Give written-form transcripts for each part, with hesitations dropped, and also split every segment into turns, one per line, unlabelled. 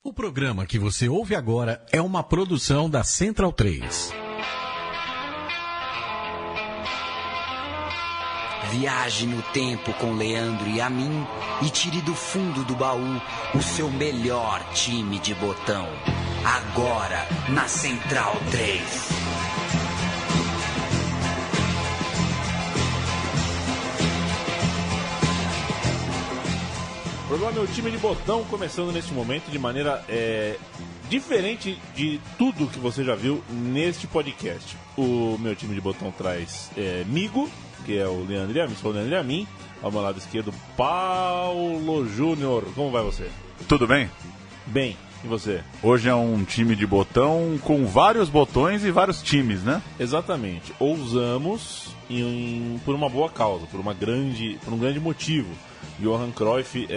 O programa que você ouve agora é uma produção da Central 3.
Viaje no tempo com Leandro e a mim e tire do fundo do baú o seu melhor time de botão. Agora na Central 3.
O programa Meu Time de Botão começando neste momento de maneira diferente de tudo que você já viu neste podcast. O Meu Time de Botão traz Migo, que é o Leandro e a mim, sou o Leandro e a mim. Ao meu lado esquerdo, Paulo Júnior. Como vai você?
Tudo bem?
Bem, e você?
Hoje é um time de botão com vários botões e vários times, né?
Exatamente. Ousamos por uma boa causa, por um grande motivo. Johan Cruyff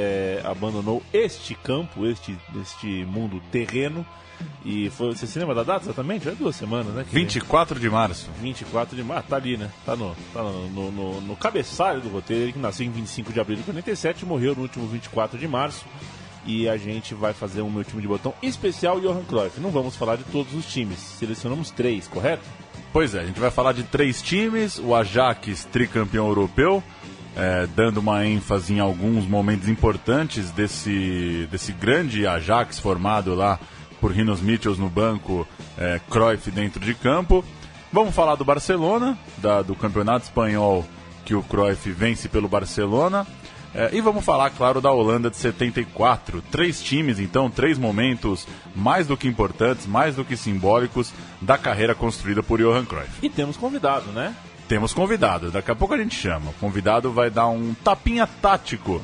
abandonou este campo, este mundo terreno. E foi, você se lembra da data exatamente? Já 2 semanas, né?
24 de março.
24 de março, tá ali, né? Tá no cabeçalho do roteiro. Ele que nasceu em 25 de abril de 47 e morreu no último 24 de março. E a gente vai fazer um Meu Time de Botão especial Johan Cruyff. Não vamos falar de todos os times, selecionamos 3, correto?
Pois é, a gente vai falar de 3 times. O Ajax, tricampeão europeu, dando uma ênfase em alguns momentos importantes desse grande Ajax formado lá por Rinus Michels no banco, Cruyff dentro de campo. Vamos falar do Barcelona, do campeonato espanhol, que o Cruyff vence pelo Barcelona. E vamos falar, claro, da Holanda de 74. 3 times, então, 3 momentos mais do que importantes, mais do que simbólicos da carreira construída por Johan Cruyff.
E temos convidado, né?
Temos convidado, daqui a pouco a gente chama. O convidado vai dar um tapinha tático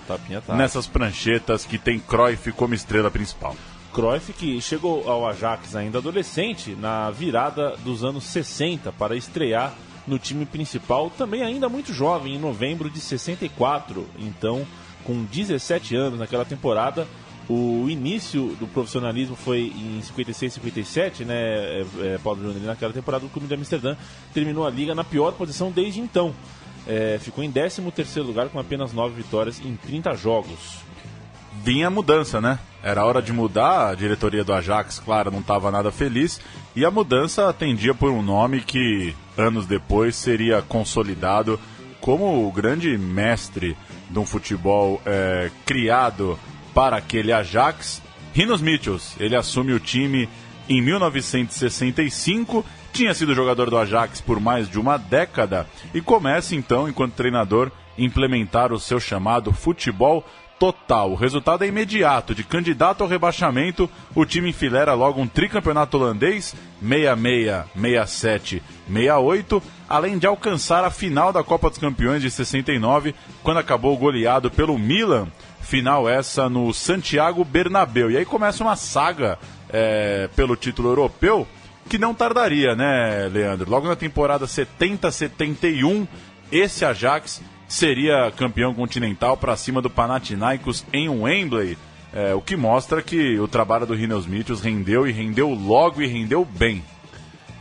nessas pranchetas que tem Cruyff como estrela principal.
Cruyff que chegou ao Ajax ainda adolescente na virada dos anos 60 para estrear no time principal, também ainda muito jovem, em novembro de 64. Então, com 17 anos naquela temporada, o início do profissionalismo foi em 56, 57, né, Paulo Júnior, naquela temporada do Clube de Amsterdã, terminou a liga na pior posição desde então. Ficou em 13º lugar com apenas 9 vitórias em 30 jogos.
Vinha a mudança, né? Era hora de mudar, a diretoria do Ajax, claro, não estava nada feliz, e a mudança atendia por um nome que, anos depois, seria consolidado como o grande mestre de um futebol criado para aquele Ajax, Rinus Michels. Ele assume o time em 1965, tinha sido jogador do Ajax por mais de uma década, e começa então, enquanto treinador, implementar o seu chamado futebol total. O resultado é imediato. De candidato ao rebaixamento, o time enfileira logo um tricampeonato holandês, 66, 67, 68, além de alcançar a final da Copa dos Campeões de 69, quando acabou goleado pelo Milan, final essa no Santiago Bernabéu. E aí começa uma saga pelo título europeu, que não tardaria, né, Leandro? Logo na temporada 70-71, esse Ajax seria campeão continental para cima do Panathinaikos em Wembley, o que mostra que o trabalho do Rinus Michels rendeu, e rendeu logo, e rendeu bem.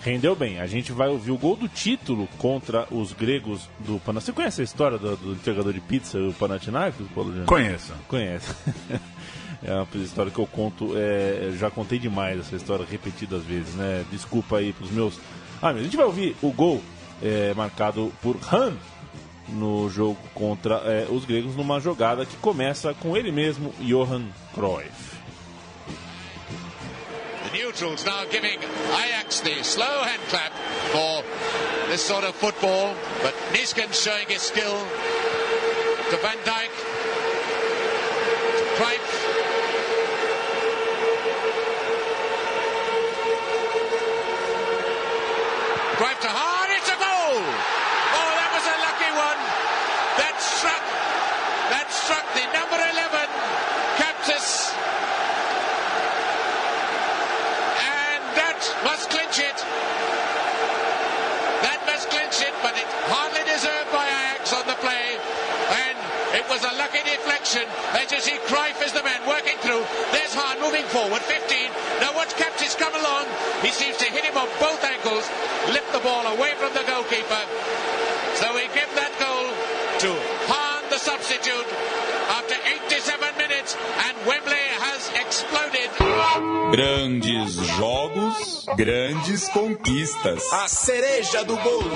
Rendeu bem. A gente vai ouvir o gol do título contra os gregos do Panathinaikos. Você conhece a história do entregador de pizza, o Panathinaikos, Paulo Júnior?
Conheço.
É uma história que eu conto, já contei demais essa história repetidas vezes, né? Desculpa aí pros meus amigos. A gente vai ouvir o gol marcado por Han no jogo contra os gregos, numa jogada que começa com ele mesmo, Johan Cruyff.
The neutrals now giving Ajax the slow hand clap for this sort of football, but Niskens showing his skill to Van Dijk, to Cruyff. Cruyff to Hahn, it's a goal! Oh, that was a lucky one. That struck the number 11, Captis. And that must clinch it. That must clinch it, but it hardly deserved by Ajax on the play. And it was a lucky deflection. As you see, Cruyff is the man working through. There's Hahn moving forward, 15. Now watch Captis come along. He seems to hit him on both ankles, lift the ball away from the goalkeeper. So we give that goal to Hahn, the substitute, after 87 minutes, and Wembley has exploded.
Grandes jogos, grandes conquistas.
A cereja do bolo.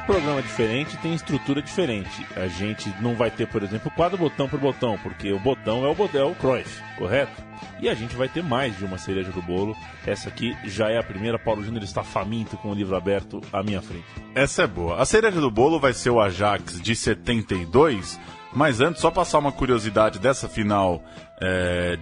Programa diferente tem estrutura diferente. A gente não vai ter, por exemplo, quadro botão por botão, porque o botão é o Cruyff, correto? E a gente vai ter mais de uma cereja do bolo. Essa aqui já é a primeira. Paulo Júnior está faminto com o livro aberto à minha frente.
Essa é boa. A cereja do bolo vai ser o Ajax de 72, mas antes, só passar uma curiosidade dessa final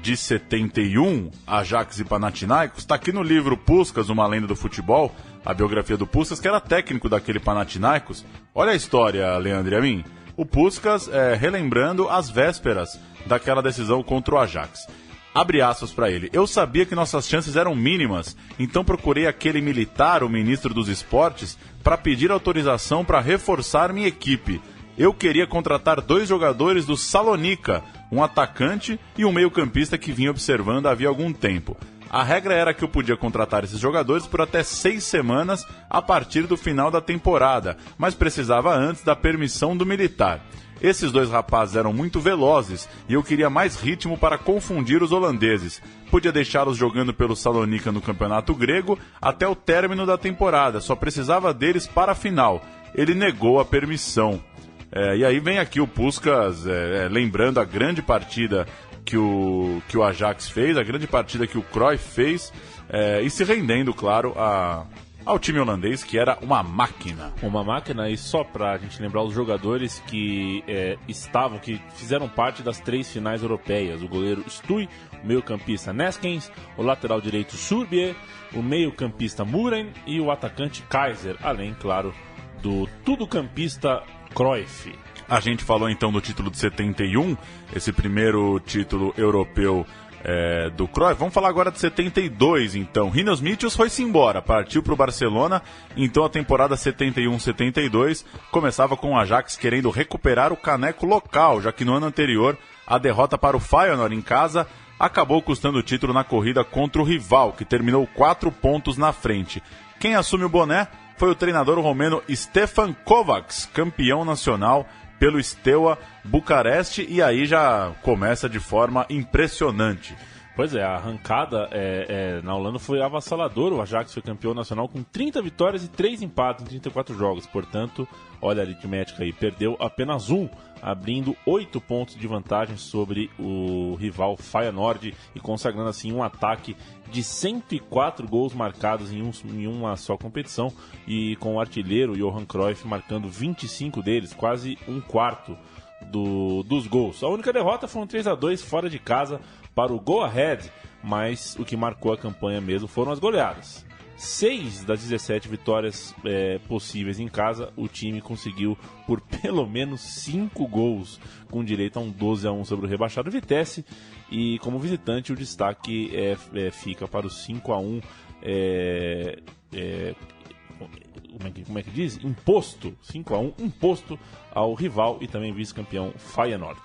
de 71, Ajax e Panathinaikos. Está aqui no livro Puskás, Uma Lenda do Futebol, a biografia do Puskás, que era técnico daquele Panathinaikos. Olha a história, Leandro e a mim. O Puskás relembrando as vésperas daquela decisão contra o Ajax. Abre aspas para ele. Eu sabia que nossas chances eram mínimas, então procurei aquele militar, o ministro dos esportes, para pedir autorização para reforçar minha equipe. Eu queria contratar 2 jogadores do Salónica, um atacante e um meio-campista que vinha observando havia algum tempo. A regra era que eu podia contratar esses jogadores por até 6 semanas a partir do final da temporada, mas precisava antes da permissão do militar. Esses 2 rapazes eram muito velozes e eu queria mais ritmo para confundir os holandeses. Podia deixá-los jogando pelo Salónica no campeonato grego até o término da temporada, só precisava deles para a final. Ele negou a permissão. E aí vem aqui o Puskás lembrando a grande partida que o Ajax fez, a grande partida que o Cruyff fez, e se rendendo, claro, ao time holandês, que era uma máquina.
Uma máquina, e só pra gente lembrar os jogadores que que fizeram parte das 3 finais europeias. O goleiro Stuy, o meio-campista Neskens, o lateral direito Surbier, o meio-campista Muren e o atacante Kaiser, além, claro, do tudo-campista Cruyff.
A gente falou então do título de 71, esse primeiro título europeu do Cruyff. Vamos falar agora de 72, então. Rinus Michels foi-se embora, partiu para o Barcelona, então a temporada 71-72 começava com o Ajax querendo recuperar o caneco local, já que no ano anterior a derrota para o Feyenoord em casa acabou custando o título na corrida contra o rival, que terminou 4 pontos na frente. Quem assume o boné foi o treinador romeno Stefan Kovacs, campeão nacional pelo Steaua Bucareste, e aí já começa de forma impressionante.
Pois é, a arrancada na Holanda foi avassaladora. O Ajax foi campeão nacional com 30 vitórias e 3 empates em 34 jogos. Portanto, olha a aritmética aí, perdeu apenas 1, abrindo 8 pontos de vantagem sobre o rival Feyenoord e consagrando assim um ataque de 104 gols marcados em uma só competição, e com o artilheiro Johan Cruyff marcando 25 deles, quase um quarto dos gols. A única derrota foi um 3-2 fora de casa para o Go Ahead, mas o que marcou a campanha mesmo foram as goleadas. 6 das 17 vitórias possíveis em casa, o time conseguiu por pelo menos 5 gols, com direito a um 12-1 sobre o rebaixado Vitesse, e como visitante o destaque fica para o 5-1 como é que diz? Imposto, 5-1, imposto ao rival e também vice-campeão Feyenoord.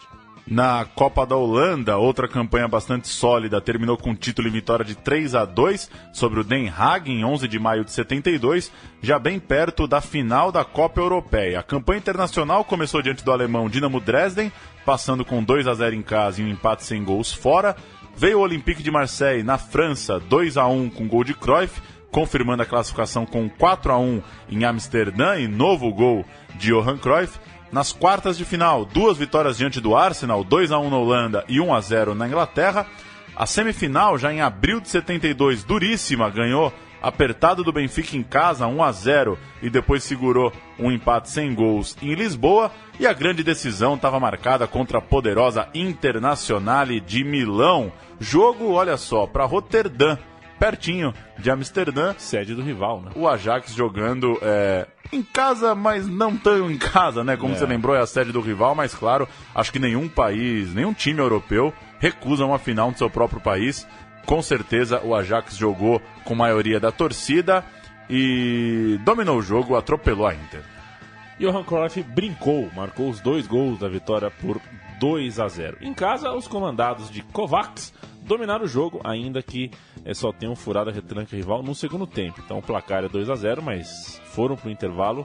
Na Copa da Holanda, outra campanha bastante sólida, terminou com título e vitória de 3-2 sobre o Den Haag em 11 de maio de 72, já bem perto da final da Copa Europeia. A campanha internacional começou diante do alemão Dinamo Dresden, passando com 2-0 em casa e um empate sem gols fora. Veio o Olympique de Marseille na França, 2-1 com gol de Cruyff, confirmando a classificação com 4-1 em Amsterdã e novo gol de Johan Cruyff. Nas quartas de final, 2 vitórias diante do Arsenal, 2-1 na Holanda e 1-0 na Inglaterra. A semifinal, já em abril de 72, duríssima, ganhou apertado do Benfica em casa, 1-0, e depois segurou um empate sem gols em Lisboa. E a grande decisão estava marcada contra a poderosa Internazionale de Milão. Jogo, olha só, para Roterdã, pertinho de Amsterdã.
Sede do rival, né?
O Ajax jogando em casa, mas não tão em casa, né? Como você lembrou, é a sede do rival, mas claro, acho que nenhum país, nenhum time europeu recusa uma final no seu próprio país. Com certeza o Ajax jogou com maioria da torcida e dominou o jogo, atropelou a Inter.
Johan Cruyff brincou, marcou os 2 gols da vitória por 2-0. Em casa, os comandados de Kovacs dominaram o jogo, ainda que só tenham furado a retranca rival no segundo tempo. Então o placar é 2-0, mas foram para o intervalo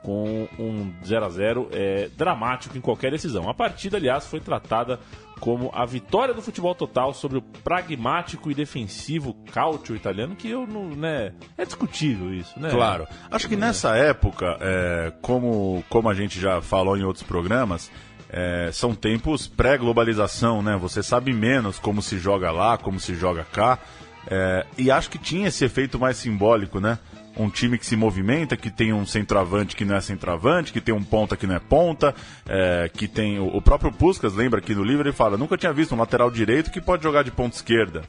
com um 0-0 dramático em qualquer decisão. A partida, aliás, foi tratada como a vitória do futebol total sobre o pragmático e defensivo calcio italiano, que é discutível isso, né?
Claro. Acho que nessa época, como a gente já falou em outros programas, são tempos pré-globalização, né? Você sabe menos como se joga lá, como se joga cá, e acho que tinha esse efeito mais simbólico, né? Um time que se movimenta, que tem um centroavante que não é centroavante, que tem um ponta que não é ponta, que tem... O próprio Puskás, lembra aqui no livro, ele fala, nunca tinha visto um lateral direito que pode jogar de ponta esquerda.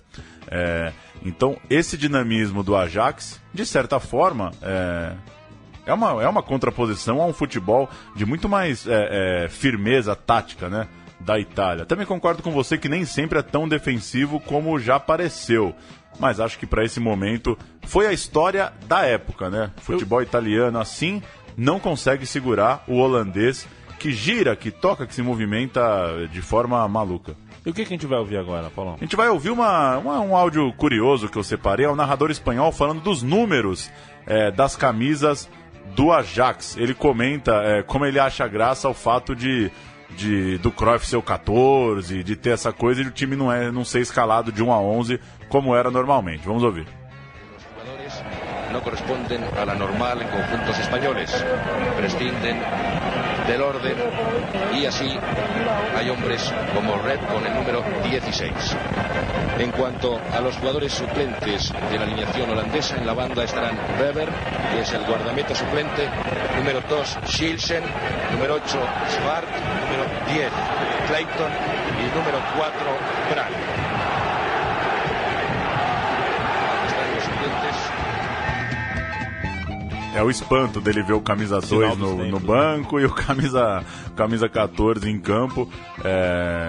Então, esse dinamismo do Ajax, de certa forma, é uma contraposição a um futebol de muito mais firmeza tática, né, da Itália. Também concordo com você que nem sempre é tão defensivo como já pareceu. Mas acho que para esse momento foi a história da época, né? Futebol italiano assim não consegue segurar o holandês que gira, que toca, que se movimenta de forma maluca.
E o que a gente vai ouvir agora, Paulão?
A gente vai ouvir um áudio curioso que eu separei, é um narrador espanhol falando dos números das camisas do Ajax. Ele comenta como ele acha graça ao fato do Cruyff ser o 14, de ter essa coisa e o time não ser escalado de 1 a 11 como era normalmente. Vamos ouvir.
Los jugadores no corresponden a la normal en conjuntos españoles, prescinden del orden y así hay hombres como Red con el número 16. En cuanto a los jugadores suplentes de la alineación holandesa, en la banda estarán Weber, que es el guardameta suplente, número 2 Schilsen, número 8 Svart, número 10 Clayton y número 4 Brandt. Aquí están los suplentes.
É o espanto dele ver o camisa 2 no banco e o camisa 14 em campo,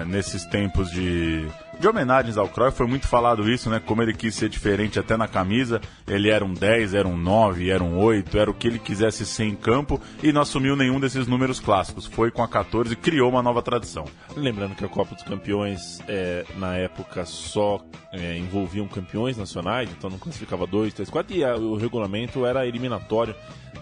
nesses tempos de homenagens ao Cruyff. Foi muito falado isso, né? Como ele quis ser diferente até na camisa. Ele era um 10, era um 9, era um 8, era o que ele quisesse ser em campo e não assumiu nenhum desses números clássicos. Foi com a 14 e criou uma nova tradição.
Lembrando que a Copa dos Campeões, na época, só envolviam campeões nacionais, então não classificava 2, 3, 4, e o regulamento era eliminatório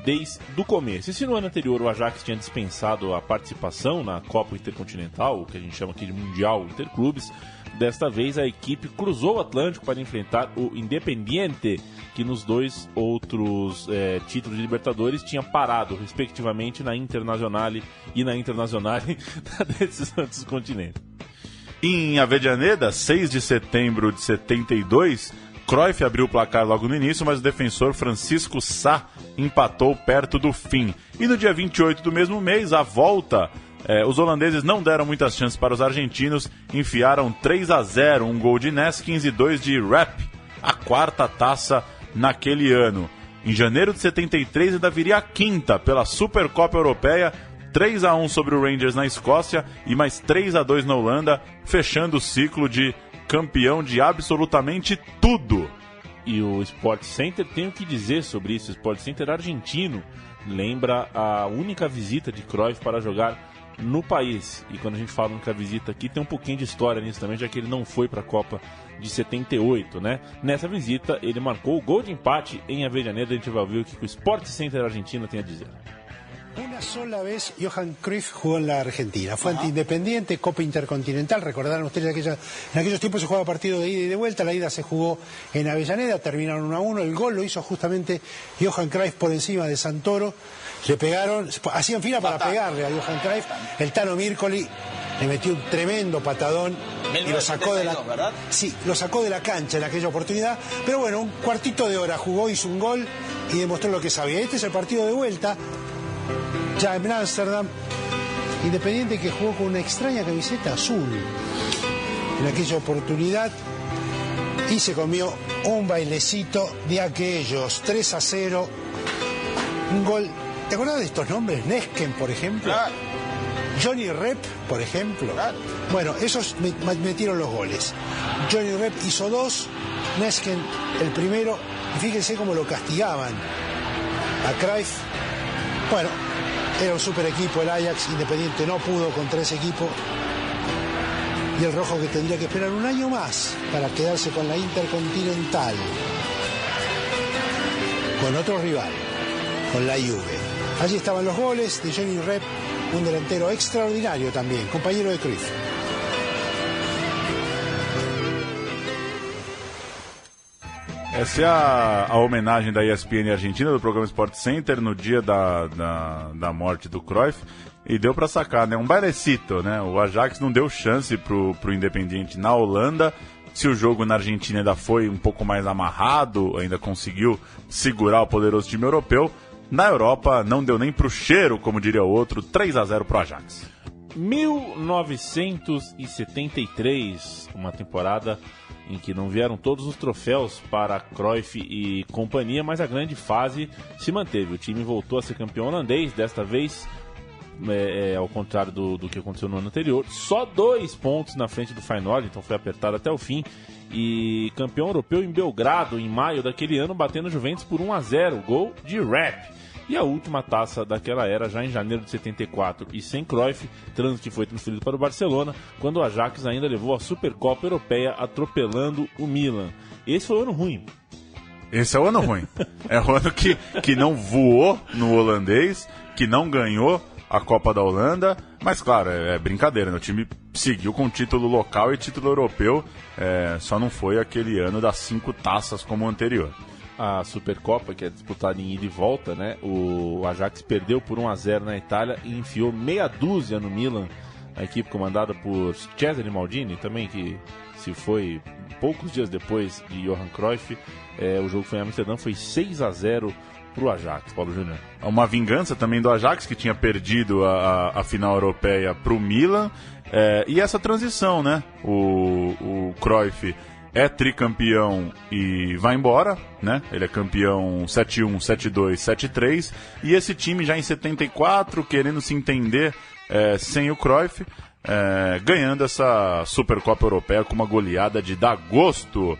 desde o começo. E se no ano anterior o Ajax tinha dispensado a participação na Copa Intercontinental, o que a gente chama aqui de Mundial Interclubes, desta vez a equipe cruzou o Atlântico para enfrentar o Independiente, que nos 2 outros títulos de Libertadores tinha parado, respectivamente, na Internazionale e na Internazionale desses outros continentes.
Em Avellaneda, 6 de setembro de 72, Cruyff abriu o placar logo no início, mas o defensor Francisco Sá empatou perto do fim. E no dia 28 do mesmo mês, a volta... os holandeses não deram muitas chances para os argentinos, enfiaram 3-0, um gol de Neskins e 2 de Rapp, a 4ª taça naquele ano. Em janeiro de 73 ainda viria a 5ª pela Supercopa Europeia, 3-1 sobre o Rangers na Escócia e mais 3-2 na Holanda, fechando o ciclo de campeão de absolutamente tudo.
E o Sport Center tem o que dizer sobre isso. O Sport Center argentino lembra a única visita de Cruyff para jogar no país. E quando a gente fala única visita aqui, tem um pouquinho de história nisso também, já que ele não foi para a Copa de 78, né? Nessa visita, ele marcou o gol de empate em Avellaneda. A gente vai ouvir o que o Sport Center argentino tem a dizer.
Una sola vez Johan Cruyff jugó en la Argentina. Fue ante Independiente, Copa Intercontinental. Recordarán ustedes en aquellos tiempos se jugaba partido de ida y de vuelta. La ida se jugó en Avellaneda, terminaron 1-1. El gol lo hizo justamente Johan Cruyff por encima de Santoro. Le pegaron, hacían fila para pegarle a Johan Cruyff. El Tano Mircoli le metió un tremendo patadón y lo sacó de la, lo sacó de la cancha en aquella oportunidad. Pero bueno, un cuartito de hora jugó, hizo un gol y demostró lo que sabía. Este es el partido de vuelta. Ya en Ámsterdam, Independiente que jugó con una extraña camiseta azul en aquella oportunidad y se comió un bailecito de aquellos, 3-0, un gol. ¿Te acuerdas de estos nombres? Nesken, por ejemplo. Claro. Johnny Rep, por ejemplo. Claro. Bueno, esos metieron los goles. Johnny Rep hizo 2, Nesken el primero, y fíjense cómo lo castigaban a Cruyff. Bueno, era un super equipo el Ajax. Independiente no pudo contra ese equipo. Y el rojo que tendría que esperar un año más para quedarse con la Intercontinental. Con otro rival, con la Juve. Allí estaban los goles de Johnny Rep, un delantero extraordinario también, compañero de Cruyff.
Essa é a homenagem da ESPN Argentina, do programa Sport Center, no dia da morte do Cruyff. E deu para sacar, né? Um bailecito, né? O Ajax não deu chance pro Independiente na Holanda. Se o jogo na Argentina ainda foi um pouco mais amarrado, ainda conseguiu segurar o poderoso time europeu, na Europa não deu nem pro cheiro, como diria o outro, 3-0 pro Ajax.
1973, uma temporada em que não vieram todos os troféus para Cruyff e companhia, mas a grande fase se manteve. O time voltou a ser campeão holandês, desta vez, ao contrário do que aconteceu no ano anterior, só 2 pontos na frente do Feyenoord, então foi apertado até o fim. E campeão europeu em Belgrado, em maio daquele ano, batendo a Juventus por 1-0, gol de Rep. E a última taça daquela era, já em janeiro de 74, e sem Cruyff, que foi transferido para o Barcelona, quando o Ajax ainda levou a Supercopa Europeia atropelando o Milan. Esse foi o ano ruim.
Esse é o ano ruim. É o ano que não voou no holandês, que não ganhou a Copa da Holanda, mas claro, é brincadeira, né? O time seguiu com título local e título europeu, só não foi aquele ano das 5 taças como o anterior.
A Supercopa, que é disputada em ida e volta, né? O Ajax perdeu por 1-0 na Itália e enfiou meia dúzia no Milan, a equipe comandada por Cesare Maldini, também que se foi poucos dias depois de Johan Cruyff. O jogo foi em Amsterdã, foi 6-0 pro Ajax, Paulo Júnior.
Uma vingança também do Ajax, que tinha perdido a final europeia pro Milan, e essa transição, né? O Cruyff é tricampeão e vai embora, né? Ele é campeão 7-1, 7-2, 7-3. E esse time já em 74, querendo se entender sem o Cruyff, ganhando essa Supercopa Europeia com uma goleada de dar gosto.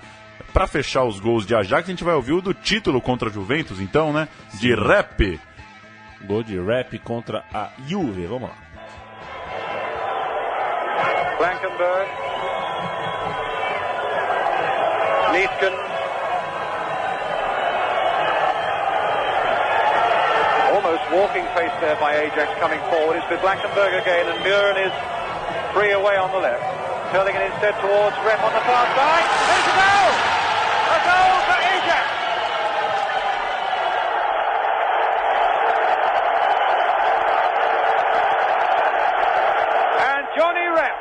Para fechar os gols de Ajax, a gente vai ouvir o do título contra a Juventus, então, né? De Rep.
Gol de Rep contra a Juve, vamos lá.
Blankenberg. Leitgen. Almost walking pace there by Ajax coming forward. It's with Blankenberg again, and Muren is free away on the left. Curling it instead towards Rep on the far side. There's a goal! A goal for Ajax! And Johnny Rep,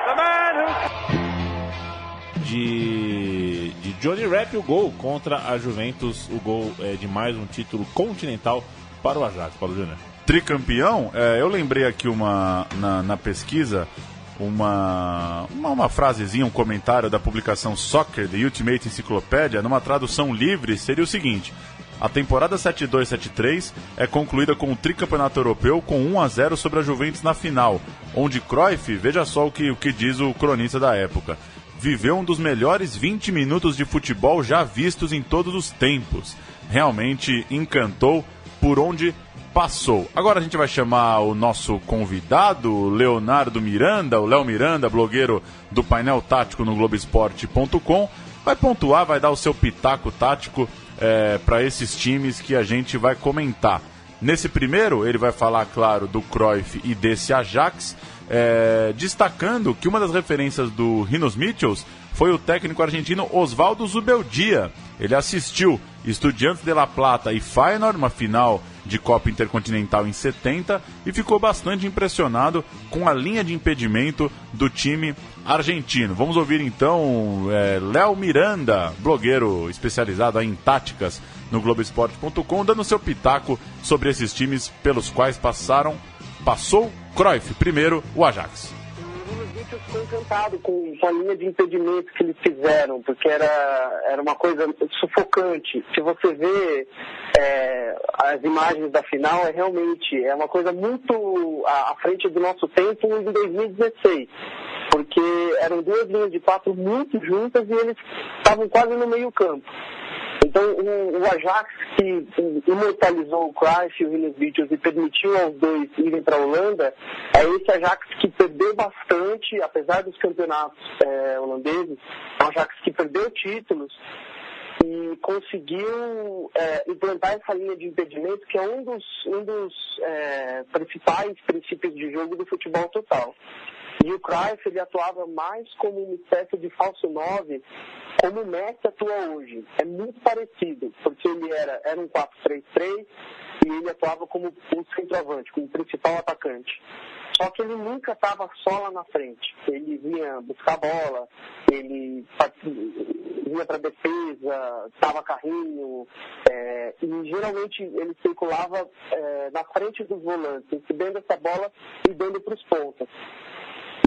the man who...
De Johnny Rep, o gol contra a Juventus, o gol de mais um título continental para o Ajax, Paulo Júnior.
Tricampeão, eu lembrei aqui na pesquisa, uma frasezinha, um comentário da publicação Soccer, The Ultimate Encyclopedia, numa tradução livre, seria o seguinte: a temporada 7-2-7-3 é concluída com o tricampeonato europeu com 1-0 sobre a Juventus na final, onde Cruyff, veja só o que diz o cronista da época, viveu um dos melhores 20 minutos de futebol já vistos em todos os tempos. Realmente encantou por onde passou. Agora a gente vai chamar o nosso convidado, Leonardo Miranda, o Léo Miranda, blogueiro do Painel Tático no Globoesporte.com. Vai pontuar, vai dar o seu pitaco tático para esses times que a gente vai comentar. Nesse primeiro, ele vai falar, claro, do Cruyff e desse Ajax, destacando que uma das referências do Rinos Mitchells foi o técnico argentino Osvaldo Zubeldia. Ele assistiu Estudiantes de La Plata e Feyenoord, uma final de Copa Intercontinental em 70, e ficou bastante impressionado com a linha de impedimento do time argentino. Vamos ouvir então Léo Miranda, blogueiro especializado em táticas no Globoesporte.com, dando seu pitaco sobre esses times pelos quais passou Cruyff. Primeiro, o Ajax.
Eu fico encantado com a linha de impedimento que eles fizeram, porque era uma coisa sufocante. Se você vê as imagens da final, realmente é uma coisa muito à frente do nosso tempo em 2016, porque eram 2 linhas de 4 muito juntas e eles estavam quase no meio campo. Então, o Ajax, que imortalizou o Cruyff e o Rinos Mitchells e permitiu aos dois irem para a Holanda, é esse Ajax que perdeu bastante, apesar dos campeonatos holandeses, é um Ajax que perdeu títulos e ele conseguiu implantar essa linha de impedimento, que é um dos principais princípios de jogo do futebol total. E o Cruyff, ele atuava mais como uma espécie de falso 9, como o Messi atua hoje. É muito parecido, porque ele era um 4-3-3 e ele atuava como um centroavante, como principal atacante. Só que ele nunca estava só lá na frente. Ele vinha buscar a bola, ele vinha para defesa, dava carrinho, e geralmente ele circulava na frente dos volantes, recebendo essa bola e dando para os pontas.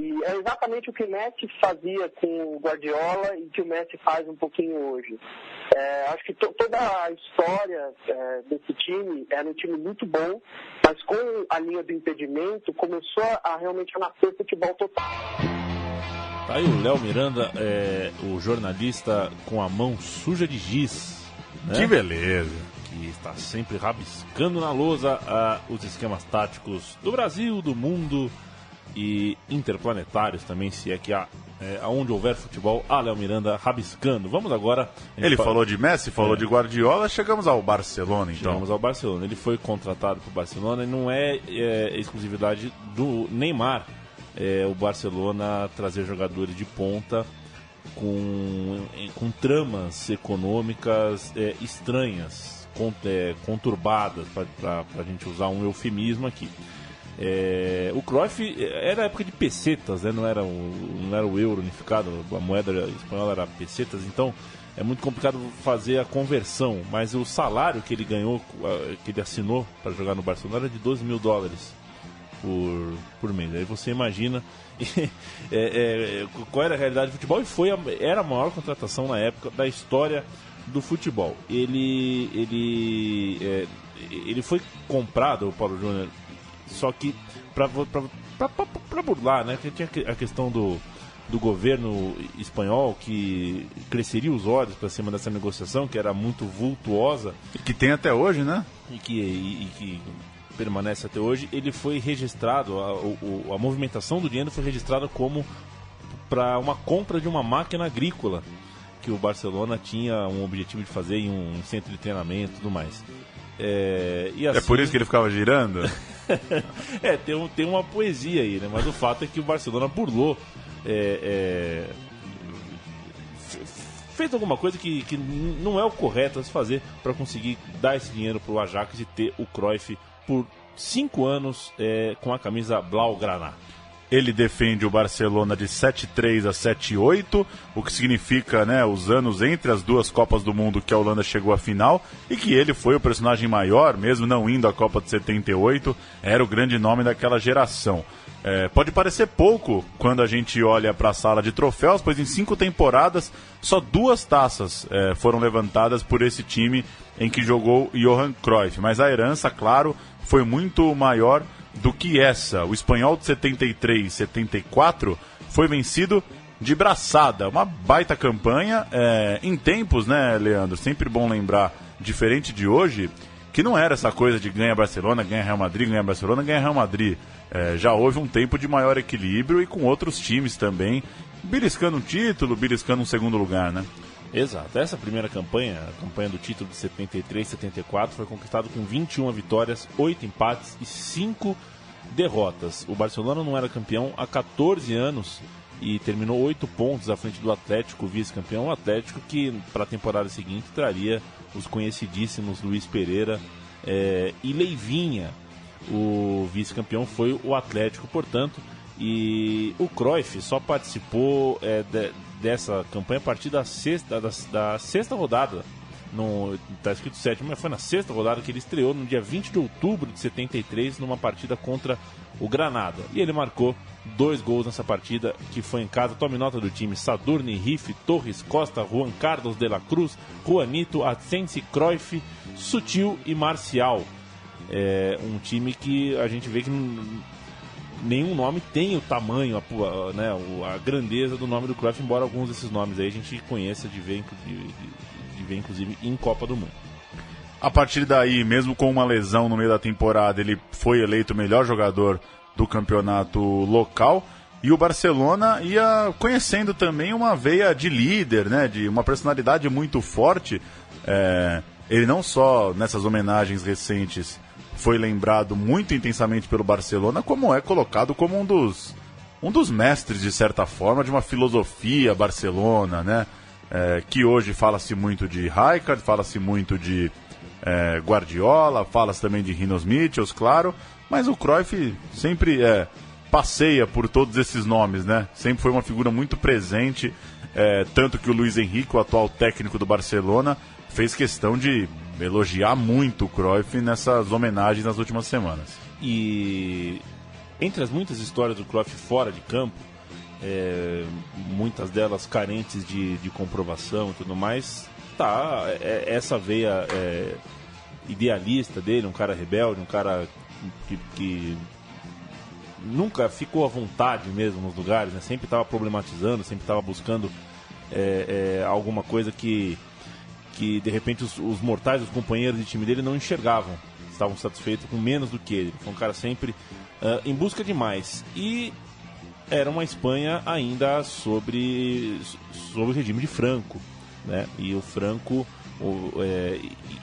E é exatamente o que o Messi fazia com o Guardiola e que o Messi faz um pouquinho hoje. Acho que toda a história desse time era um time muito bom, mas com a linha do impedimento começou a realmente nascer futebol total.
Tá aí o Léo Miranda, o jornalista com a mão suja de giz, né?
Que beleza!
Que está sempre rabiscando na lousa os esquemas táticos do Brasil, do mundo e interplanetários também, se é que aonde houver futebol, Léo Miranda rabiscando. Vamos agora...
Ele falou de Messi, falou de Guardiola, chegamos ao Barcelona, então.
Chegamos ao Barcelona. Ele foi contratado para o Barcelona e não é exclusividade do Neymar. O Barcelona trazer jogadores de ponta com tramas econômicas estranhas, conturbadas, para a gente usar um eufemismo aqui. O Cruyff era a época de pesetas, né? Não era o euro unificado, a moeda espanhola era pesetas, então é muito complicado fazer a conversão, mas o salário que ele ganhou, que ele assinou para jogar no Barcelona era de $12 mil por mês. Aí você imagina qual era a realidade do futebol, e era a maior contratação na época da história do futebol. Ele foi comprado, o Paulo Júnior, só que para burlar, né? Porque tinha a questão do governo espanhol que cresceria os olhos para cima dessa negociação, que era muito vultuosa.
E que tem até hoje, né?
E que permanece até hoje. Ele foi registrado, a movimentação do dinheiro foi registrada como para uma compra de uma máquina agrícola que o Barcelona tinha um objetivo de fazer em um centro de treinamento e tudo mais. E assim...
É por isso que ele ficava girando?
Tem uma poesia aí, né? Mas o fato é que o Barcelona burlou, fez alguma coisa que não é o correto a se fazer para conseguir dar esse dinheiro para o Ajax e ter o Cruyff por 5 anos com a camisa Blaugrana.
Ele defende o Barcelona de 7-3 a 7-8, o que significa, né, os anos entre as duas Copas do Mundo que a Holanda chegou à final, e que ele foi o personagem maior, mesmo não indo à Copa de 78, era o grande nome daquela geração. Pode parecer pouco quando a gente olha para a sala de troféus, pois em 5 temporadas só 2 taças foram levantadas por esse time em que jogou Johan Cruyff, mas a herança, claro, foi muito maior do que essa. O espanhol de 73 e 74 foi vencido de braçada, uma baita campanha em tempos, né, Leandro? Sempre bom lembrar, diferente de hoje, que não era essa coisa de ganha Barcelona, ganha Real Madrid, ganha Barcelona, ganha Real Madrid. Já houve um tempo de maior equilíbrio e com outros times também beliscando um título, beliscando um segundo lugar, né?
Exato, essa primeira campanha, a campanha do título de 73 e 74, foi conquistada com 21 vitórias, 8 empates e 5 derrotas. O Barcelona não era campeão há 14 anos e terminou 8 pontos à frente do Atlético, vice-campeão. O Atlético que para a temporada seguinte traria os conhecidíssimos Luiz Pereira e Leivinha. O vice-campeão foi o Atlético, portanto, e o Cruyff só participou dessa campanha a partir da sexta rodada. Está escrito 7ª, mas foi na 6ª rodada que ele estreou no dia 20 de outubro de 73 numa partida contra o Granada. E ele marcou 2 gols nessa partida, que foi em casa. Tome nota do time: Sadurni, Riff, Torres, Costa, Juan Carlos de la Cruz, Juanito, Asensi, Cruyff, Sutil e Marcial. Um time que a gente vê que nenhum nome tem o tamanho, a grandeza do nome do Cruyff, embora alguns desses nomes aí a gente conheça de ver inclusive em Copa do Mundo.
A partir daí, mesmo com uma lesão no meio da temporada, ele foi eleito o melhor jogador do campeonato local, e o Barcelona ia conhecendo também uma veia de líder, né, de uma personalidade muito forte, Ele não só nessas homenagens recentes foi lembrado muito intensamente pelo Barcelona, como é colocado como um dos mestres, de certa forma, de uma filosofia Barcelona, né? Que hoje fala-se muito de Rijkaard, fala-se muito de Guardiola, fala-se também de Rinos Michels, claro, mas o Cruyff sempre passeia por todos esses nomes, né? Sempre foi uma figura muito presente, tanto que o Luis Henrique, o atual técnico do Barcelona, fez questão de elogiar muito o Cruyff nessas homenagens nas últimas semanas.
E entre as muitas histórias do Cruyff fora de campo, muitas delas carentes de comprovação e tudo mais, essa veia idealista dele, um cara rebelde, um cara que nunca ficou à vontade mesmo nos lugares, né? Sempre estava problematizando, sempre estava buscando alguma coisa que de repente os mortais, os companheiros de time dele não enxergavam, estavam satisfeitos com menos do que ele. Foi um cara sempre em busca de mais. E era uma Espanha ainda sobre o regime de Franco, né? E o Franco,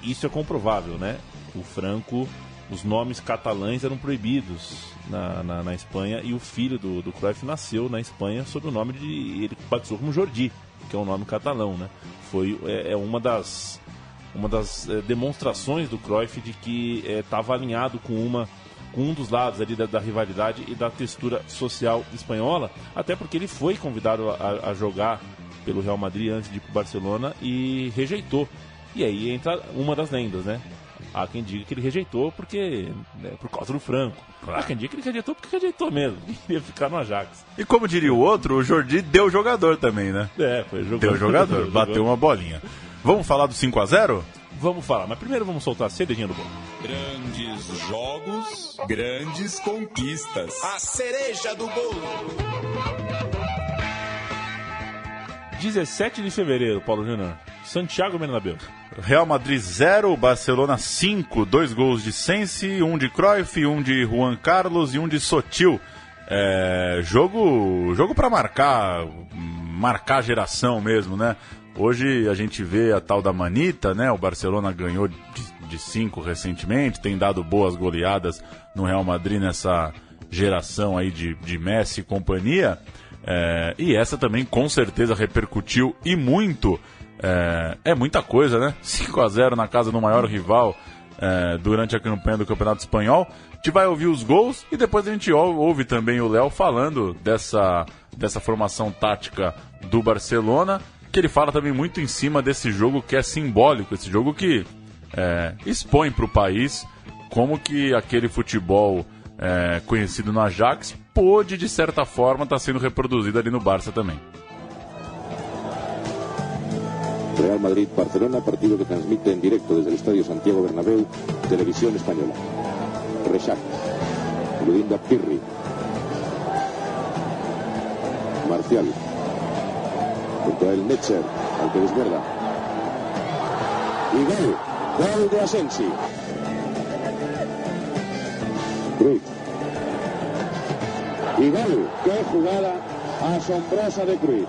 isso é comprovável, né? O Franco, os nomes catalães eram proibidos na Espanha, e o filho do Cruyff nasceu na Espanha sob o nome ele batizou como Jordi, que é um nome catalão, né? Foi uma das demonstrações do Cruyff de que estava alinhado com um dos lados ali da rivalidade e da textura social espanhola, até porque ele foi convidado a jogar pelo Real Madrid antes de ir para o Barcelona e rejeitou. E aí entra uma das lendas, né? Há quem diga que ele rejeitou por causa do Franco. Há quem diga que ele rejeitou porque rejeitou mesmo. Queria ficar no Ajax.
E como diria o outro, o Jordi deu jogador também, né?
Foi jogador.
Deu jogador, bateu uma bolinha. Vamos falar do 5-0?
Vamos falar, mas primeiro vamos soltar a cerejinha do bolo.
Grandes jogos, grandes conquistas.
A cereja do bolo.
17 de fevereiro, Paulo Júnior. Santiago Bernabéu.
Real Madrid 0, Barcelona 5, 2 gols de Sensi, um de Cruyff, um de Juan Carlos e um de Sotil. Jogo para marcar geração mesmo, né? Hoje a gente vê a tal da manita, né? O Barcelona ganhou de 5 recentemente, tem dado boas goleadas no Real Madrid nessa geração aí de Messi e companhia. E essa também com certeza repercutiu e muito. Muita coisa, né? 5-0 na casa do maior rival durante a campanha do Campeonato Espanhol. A gente vai ouvir os gols e depois a gente ouve também o Léo falando dessa formação tática do Barcelona, que ele fala também muito em cima desse jogo que é simbólico, esse jogo que expõe para o país como que aquele futebol conhecido no Ajax pôde, de certa forma, estar sendo reproduzido ali no Barça também.
Real Madrid-Barcelona, partido que transmite en directo desde el Estadio Santiago Bernabéu, Televisión Española. Rexach, Ludinda Pirri, Marcial, junto a el Netzer, al que desborda. Y gol de Asensi. Cruyff. Y gol, qué jugada asombrosa de Cruyff.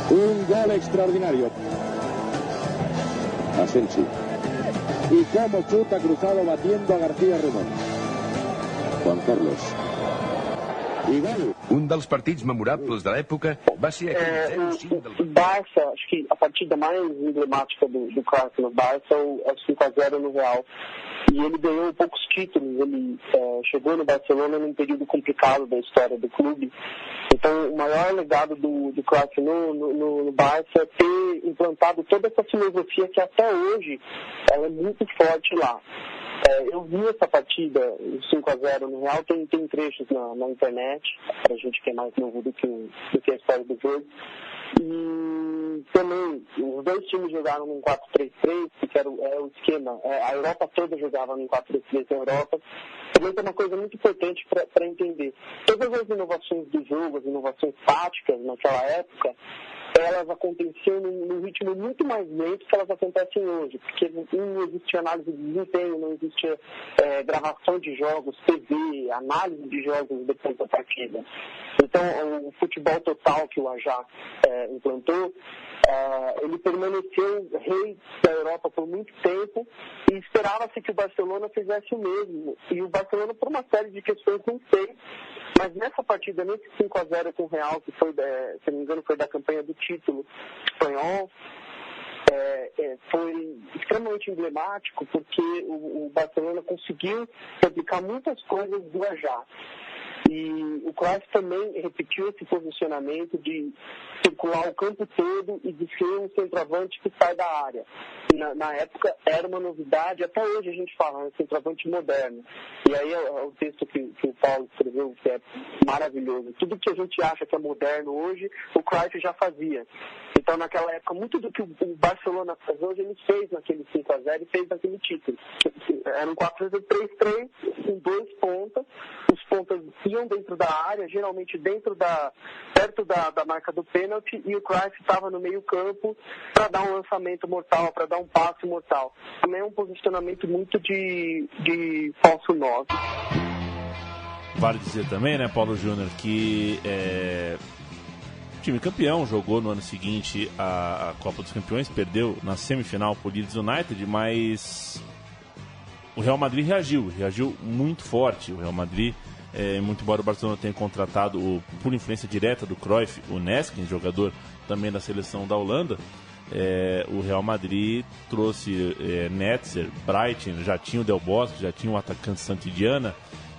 Un gol extraordinario. Asensi. Y cómo chuta cruzado batiendo a García Ramón. Juan Carlos. I gol.
Un dels partits memorables de l'època va ser aquell 0-5 del
Barça, acho que a partida mais emblemática do Cruyff no Barça é o 5-0 no Real. E ele ganhou poucos títulos, ele chegou no Barcelona num período complicado da história do clube. Então, o maior legado do Cruyff no Barça é ter implantado toda essa filosofia que até hoje ela é muito forte lá. Eu vi essa partida, 5-0 no Real, tem trechos na internet, pra gente que é mais novo do que a história do jogo. E também, os dois times jogaram num 4-3-3, que era o esquema. A Europa toda jogava num 4-3-3 na Europa. Também tem uma coisa muito importante para entender. Todas as inovações do jogo, as inovações táticas naquela época, elas aconteciam num ritmo muito mais lento que elas acontecem hoje, porque não existia análise de desempenho, não existia gravação de jogos, TV, análise de jogos depois da partida. Então, o futebol total que o Ajax implantou, ele permaneceu rei da Europa por muito tempo e esperava-se que o Barcelona fizesse o mesmo. E o Barcelona, por uma série de questões, não fez. Mas nessa partida, nesse 5-0 com o Real, que foi, se não me engano, foi da campanha do título espanhol, foi extremamente emblemático, porque o Barcelona conseguiu replicar muitas coisas do Ajax. E o Cruyff também repetiu esse posicionamento de circular o campo todo e de ser um centroavante que sai da área. Na época era uma novidade, até hoje a gente fala, um centroavante moderno. E aí é o texto que o Paulo escreveu, que é maravilhoso. Tudo que a gente acha que é moderno hoje, o Cruyff já fazia. Então, naquela época, muito do que o Barcelona faz hoje, ele fez naquele 5-0 e fez naquele título. Era um 4-3-3, com 2 pontas. Os pontas iam dentro da área, geralmente perto da marca do pênalti, e o Cruyff estava no meio campo para dar um lançamento mortal, para dar um passe mortal. Também é um posicionamento muito de falso 9.
Vale dizer também, né, Paulo Júnior, que o time campeão jogou no ano seguinte a Copa dos Campeões, perdeu na semifinal por Leeds United, mas o Real Madrid reagiu muito forte. O Real Madrid, muito embora o Barcelona tenha contratado, por influência direta do Cruyff, o Neskin, jogador também da seleção da Holanda, o Real Madrid trouxe Netzer, Brighton, já tinha o Del Bosque, já tinha o atacante Santillana,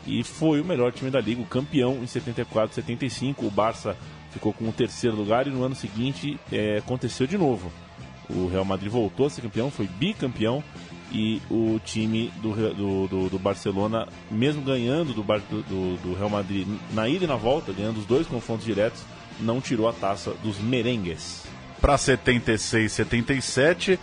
e foi o melhor time da Liga, o campeão em 74-75. O Barça ficou com o 3º lugar e no ano seguinte aconteceu de novo. O Real Madrid voltou a ser campeão, foi bicampeão, e o time do Barcelona, mesmo ganhando do Real Madrid na ida e na volta, ganhando os 2 confrontos diretos, não tirou a taça dos merengues.
Para 76-77,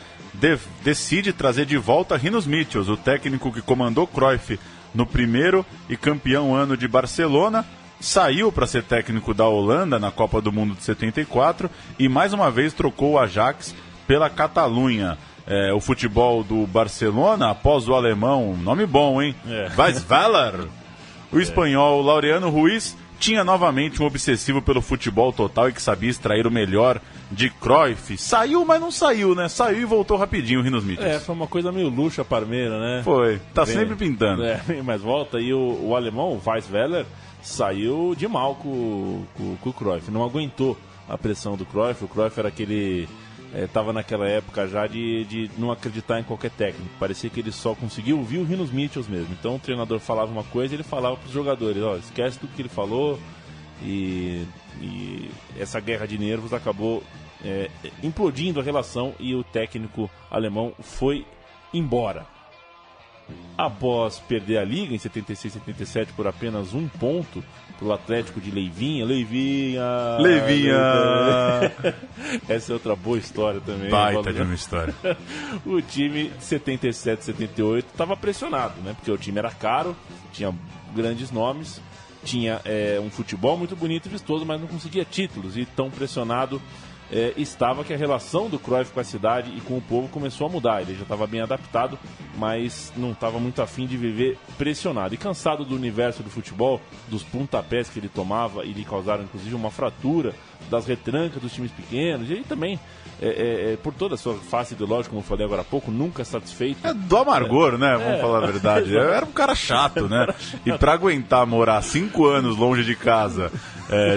decide trazer de volta Rinus Michels, o técnico que comandou Cruyff no primeiro e campeão ano de Barcelona. Saiu para ser técnico da Holanda na Copa do Mundo de 74 e mais uma vez trocou o Ajax pela Catalunha. O futebol do Barcelona, após o alemão, nome bom, hein? Weisweiler. O espanhol Laureano Ruiz tinha novamente um obsessivo pelo futebol total e que sabia extrair o melhor de Cruyff. Saiu, mas não saiu, né? Saiu e voltou rapidinho o Rinus Michels.
Foi uma coisa meio luxa parmeira, né?
Foi, sempre pintando.
Mas volta, e o alemão, o Weisweiler, saiu de mal com o Cruyff, não aguentou a pressão do Cruyff. O Cruyff era aquele... Estava naquela época já de não acreditar em qualquer técnico. Parecia que ele só conseguia ouvir o Rinus Michels mesmo. Então o treinador falava uma coisa e ele falava para os jogadores: esquece tudo que ele falou. E essa guerra de nervos acabou implodindo a relação e o técnico alemão foi embora. Após perder a Liga em 76-77 por apenas 1 ponto para o Atlético de Leivinha. Essa é outra boa história também.
Baita de uma história.
O time 77-78 estava pressionado, né? Porque o time era caro, tinha grandes nomes, tinha um futebol muito bonito e vistoso, mas não conseguia títulos. E tão pressionado estava que a relação do Cruyff com a cidade e com o povo começou a mudar. Ele já estava bem adaptado, mas não estava muito afim de viver pressionado. E cansado do universo do futebol, dos pontapés que ele tomava, e lhe causaram inclusive uma fratura, das retrancas dos times pequenos, e aí também, por toda a sua face ideológica, como eu falei agora há pouco, nunca satisfeito.
Do amargor, né? Vamos falar a verdade. Era um cara chato, né? E para aguentar morar 5 anos longe de casa,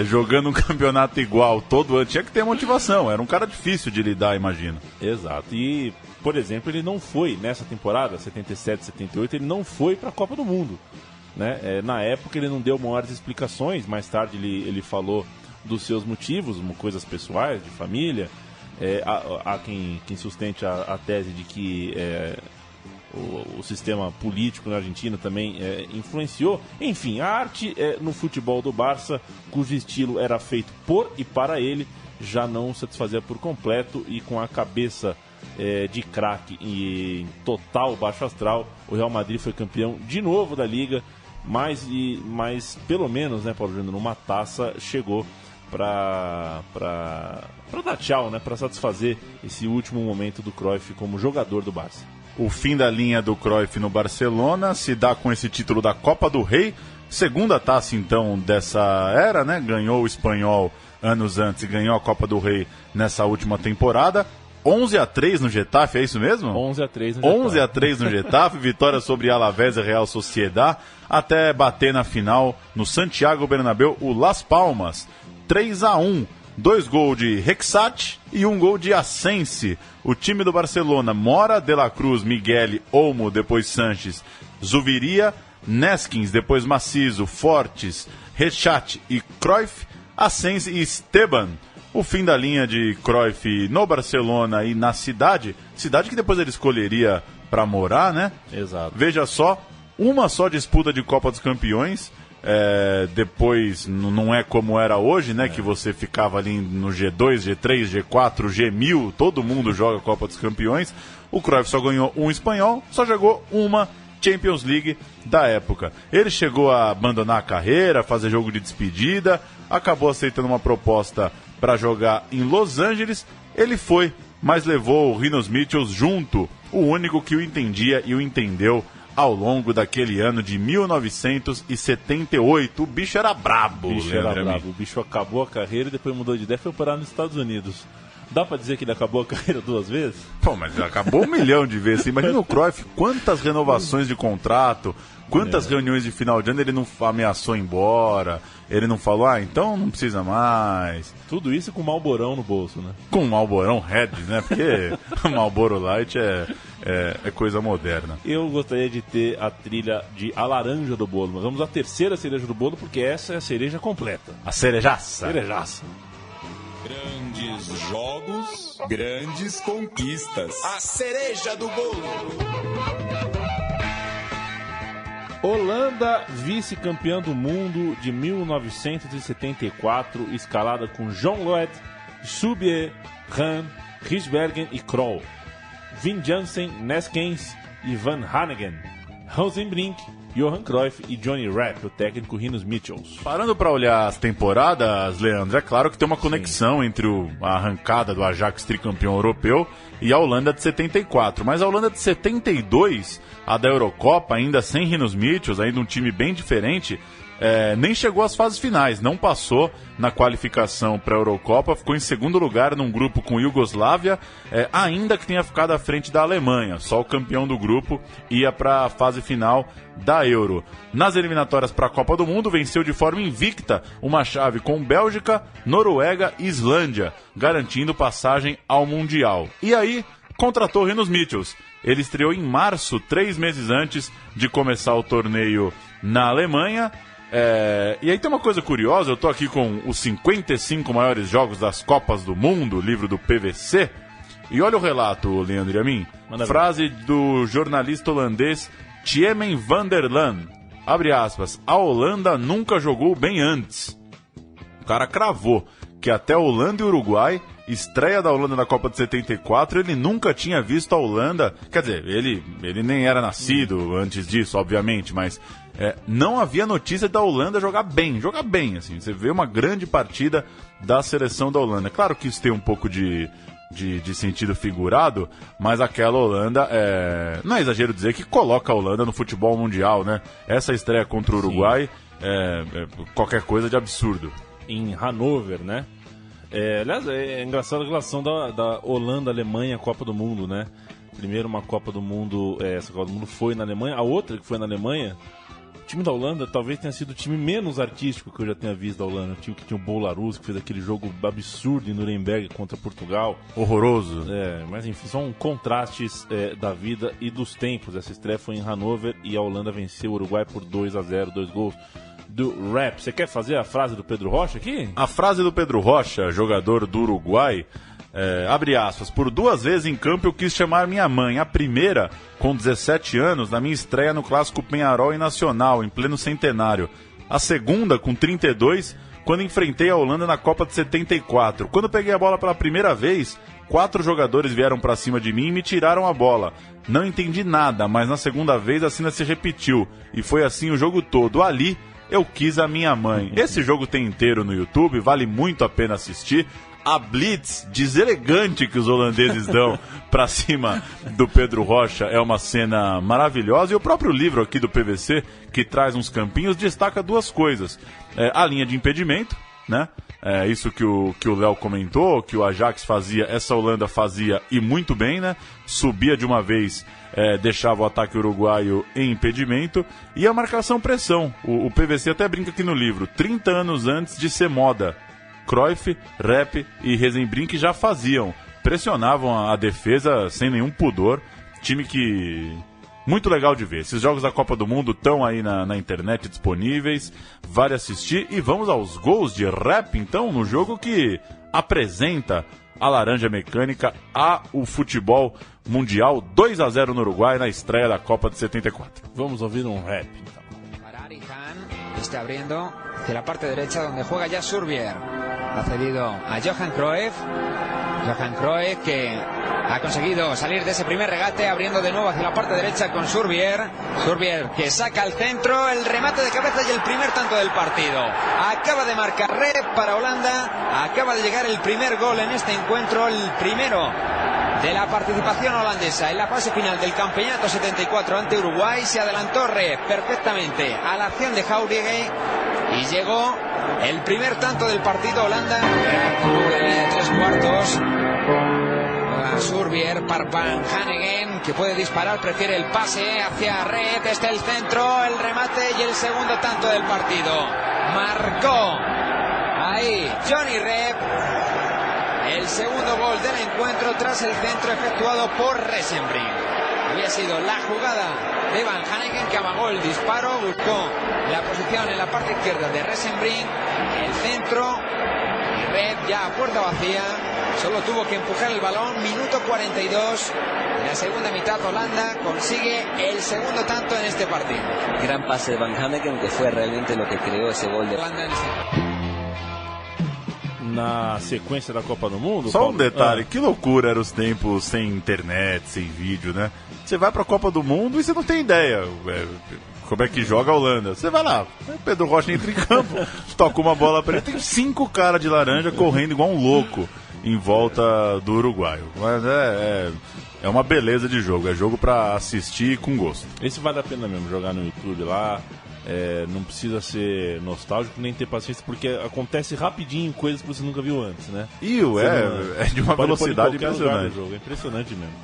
jogando um campeonato igual todo ano, tinha que ter motivação. Era um cara difícil de lidar, imagino.
Exato. E, por exemplo, ele não foi, nessa temporada, 77-78, ele não foi para a Copa do Mundo, né? Na época ele não deu maiores explicações. Mais tarde ele falou dos seus motivos, coisas pessoais, de família. Há quem sustente a tese de que o sistema político na Argentina também influenciou. Enfim, a arte no futebol do Barça, cujo estilo era feito por e para ele, já não satisfazia por completo, e com a cabeça de craque e total baixo astral, o Real Madrid foi campeão de novo da Liga, mas pelo menos, né, Paulo Júnior, uma taça chegou para dar tchau, né, para satisfazer esse último momento do Cruyff como jogador do Barça.
O fim da linha do Cruyff no Barcelona se dá com esse título da Copa do Rei, segunda taça então dessa era, né? Ganhou o Espanhol anos antes e ganhou a Copa do Rei nessa última temporada. 11-3 no Getafe, é isso mesmo?
11-3 no Getafe.
11-3 no Getafe, vitória sobre Alavés e Real Sociedad, até bater na final no Santiago Bernabéu o Las Palmas, 3-1. 2 gols de Rexach e 1 gol de Ascensi. O time do Barcelona, Mora, De La Cruz, Miguel, Olmo, depois Sanches, Zuviria, Neskins, depois Macizo, Fortes, Rexach e Cruyff, Ascensi e Esteban. O fim da linha de Cruyff no Barcelona e na cidade que depois ele escolheria para morar, né?
Exato.
Veja só, uma só disputa de Copa dos Campeões, depois não é como era hoje, né? Que você ficava ali no G2, G3, G4, G1000, todo mundo joga Copa dos Campeões. O Cruyff só ganhou um espanhol, só jogou uma Champions League da época. Ele chegou a abandonar a carreira, fazer jogo de despedida, acabou aceitando uma proposta para jogar em Los Angeles. Ele foi, mas levou o Rinos Mitchells junto, o único que o entendia e o entendeu ao longo daquele ano de 1978. O bicho era brabo.
O bicho acabou a carreira e depois mudou de ideia e foi parar nos Estados Unidos. Dá pra dizer que ele acabou a carreira 2 vezes?
Pô, mas ele acabou 1 milhão de vezes. Imagina o Cruyff, quantas renovações de contrato, quantas reuniões de final de ano ele não ameaçou ir embora, ele não falou, então não precisa mais.
Tudo isso com Marlborão no bolso, né?
Com Marlborão Red, né? Porque Marlboro Light é coisa moderna.
Eu gostaria de ter a trilha de A Laranja do Bolo, mas vamos à terceira cereja do bolo, porque essa é a cereja completa.
A cerejaça.
Cerejaça.
Grandes jogos, grandes conquistas.
A cereja do bolo.
Holanda, vice-campeã do mundo de 1974, escalada com John Lloyd, Subier, Ran, Riesbergen e Krol, Vin Jansen, Neskens e Van Hanegem, Rosenbrink, Johan Cruyff e Johnny Rapp, o técnico Rinos Mitchells.
Parando para olhar as temporadas, Leandro, é claro que tem uma conexão entre a arrancada do Ajax tricampeão europeu e a Holanda de 74. Mas a Holanda de 72, a da Eurocopa, ainda sem Rinos Mitchells, ainda um time bem diferente, nem chegou às fases finais, não passou na qualificação para a Eurocopa, ficou em segundo lugar num grupo com Iugoslávia, ainda que tenha ficado à frente da Alemanha. Só o campeão do grupo ia para a fase final da Euro. Nas eliminatórias para a Copa do Mundo, venceu de forma invicta uma chave com Bélgica, Noruega e Islândia, garantindo passagem ao Mundial. E aí, contratou Rinos Mitchells. Ele estreou em março, 3 meses antes de começar o torneio na Alemanha. E aí tem uma coisa curiosa, eu estou aqui com os 55 maiores jogos das Copas do Mundo, livro do PVC, e olha o relato, Leandro e a mim. Frase do jornalista holandês Tjemen van der Laan, abre aspas, a Holanda nunca jogou bem antes. O cara cravou que até a Holanda e Uruguai, estreia da Holanda na Copa de 74, ele nunca tinha visto a Holanda, quer dizer, ele nem era nascido antes disso, obviamente, mas não havia notícia da Holanda jogar bem, assim, você vê uma grande partida da seleção da Holanda. Claro que isso tem um pouco de sentido figurado, mas aquela Holanda, não é exagero dizer que coloca a Holanda no futebol mundial, né? Essa estreia contra o Uruguai qualquer coisa de absurdo.
Em Hannover, né? Aliás, é engraçada a relação da Holanda-Alemanha à Copa do Mundo, né? Primeiro uma Copa do Mundo, essa Copa do Mundo foi na Alemanha, a outra que foi na Alemanha, o time da Holanda talvez tenha sido o time menos artístico que eu já tenha visto da Holanda. O time que tinha o Bolarus, que fez aquele jogo absurdo em Nuremberg contra Portugal.
Horroroso.
Mas enfim, são contrastes da vida e dos tempos. Essa estreia foi em Hannover e a Holanda venceu o Uruguai por 2-0, 2 gols do Rap. Você quer fazer a frase do Pedro Rocha aqui?
A frase do Pedro Rocha, jogador do Uruguai, abre aspas, por 2 vezes em campo eu quis chamar minha mãe. A primeira, com 17 anos, na minha estreia no Clássico Peñarol e Nacional, em pleno centenário. A segunda, com 32, quando enfrentei a Holanda na Copa de 74. Quando peguei a bola pela primeira vez, 4 jogadores vieram pra cima de mim e me tiraram a bola. Não entendi nada, mas na segunda vez a cena se repetiu. E foi assim o jogo todo. Ali, eu quis a minha mãe. Esse jogo tem inteiro no YouTube, vale muito a pena assistir. A blitz deselegante que os holandeses dão pra cima do Pedro Rocha é uma cena maravilhosa. E o próprio livro aqui do PVC, que traz uns campinhos, destaca duas coisas. A linha de impedimento, né? Isso que o Léo comentou, que o Ajax fazia, essa Holanda fazia e muito bem, né? Subia de uma vez, deixava o ataque uruguaio em impedimento. E a marcação-pressão. O PVC até brinca aqui no livro, 30 anos antes de ser moda. Cruyff, Rep e Rezenbrink já faziam, pressionavam a defesa sem nenhum pudor, time que... muito legal de ver. Esses jogos da Copa do Mundo estão aí na internet disponíveis, vale assistir. E vamos aos gols de Rep, então, no jogo que apresenta a Laranja Mecânica ao futebol mundial. 2-0 no Uruguai na estreia da Copa de 74.
Vamos ouvir um Rep, então.
Está abriendo hacia la parte derecha donde juega ya Surbier. Ha cedido a Johan Cruyff. Johan Cruyff que ha conseguido salir de ese primer regate, abriendo de nuevo hacia la parte derecha con Surbier. Surbier que saca al centro, el remate de cabeza y el primer tanto del partido. Acaba de marcar Rep para Holanda. Acaba de llegar el primer gol en este encuentro, el primero de la participación holandesa en la fase final del campeonato 74 ante Uruguay. Se adelantó Rep perfectamente a la acción de Jauregui y llegó el primer tanto del partido. Holanda de 3/4 a Surbier para Van Hanegem, que puede disparar, prefiere el pase hacia Rep, está el centro, el remate y el segundo tanto del partido. Marcó ahí Johnny Rep el segundo gol del encuentro tras el centro efectuado por Rezenbrink. Había sido la jugada de Van Hanegem que amagó el disparo, buscó la posición en la parte izquierda de Rezenbrink, el centro, y Rep ya a puerta vacía, solo tuvo que empujar el balón. Minuto 42 de la segunda mitad. Holanda consigue el segundo tanto en este partido.
Gran pase de Van Hanegem, que fue realmente lo que creó ese gol de
Holanda
na sequência da Copa do Mundo.
Só um detalhe, que loucura eram os tempos sem internet, sem vídeo, né? Você vai pra Copa do Mundo e você não tem ideia como é que joga a Holanda. Você vai lá, Pedro Rocha entra em campo, toca uma bola pra ele, tem 5 caras de laranja correndo igual um louco em volta do uruguaio. Mas é uma beleza de jogo, é jogo pra assistir com gosto.
Esse vale a pena mesmo, jogar no YouTube lá. Não precisa ser nostálgico nem ter paciência, porque acontece rapidinho coisas que você nunca viu antes, né?
E é de uma velocidade impressionante.
Jogo, é impressionante mesmo.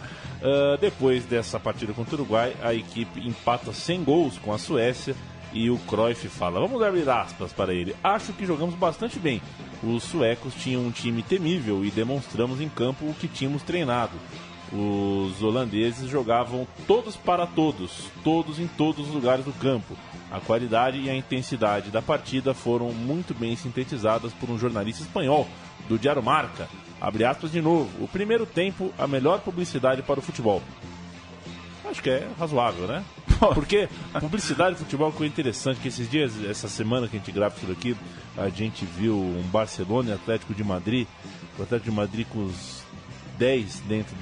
Depois dessa partida contra o Uruguai, a equipe empata sem gols com a Suécia e o Cruyff fala, vamos abrir aspas para ele, acho que jogamos bastante bem. Os suecos tinham um time temível e demonstramos em campo o que tínhamos treinado. Os holandeses jogavam todos para todos em todos os lugares do campo. A qualidade e a intensidade da partida foram muito bem sintetizadas por um jornalista espanhol do Diário Marca. Abre aspas de novo. O primeiro tempo, a melhor publicidade para o futebol. Acho que é razoável, né? Porque publicidade e futebol foi interessante, que esses dias, essa semana que a gente grava isso daqui, a gente viu um Barcelona e Atlético de Madrid. O Atlético de Madrid com os 10 dentro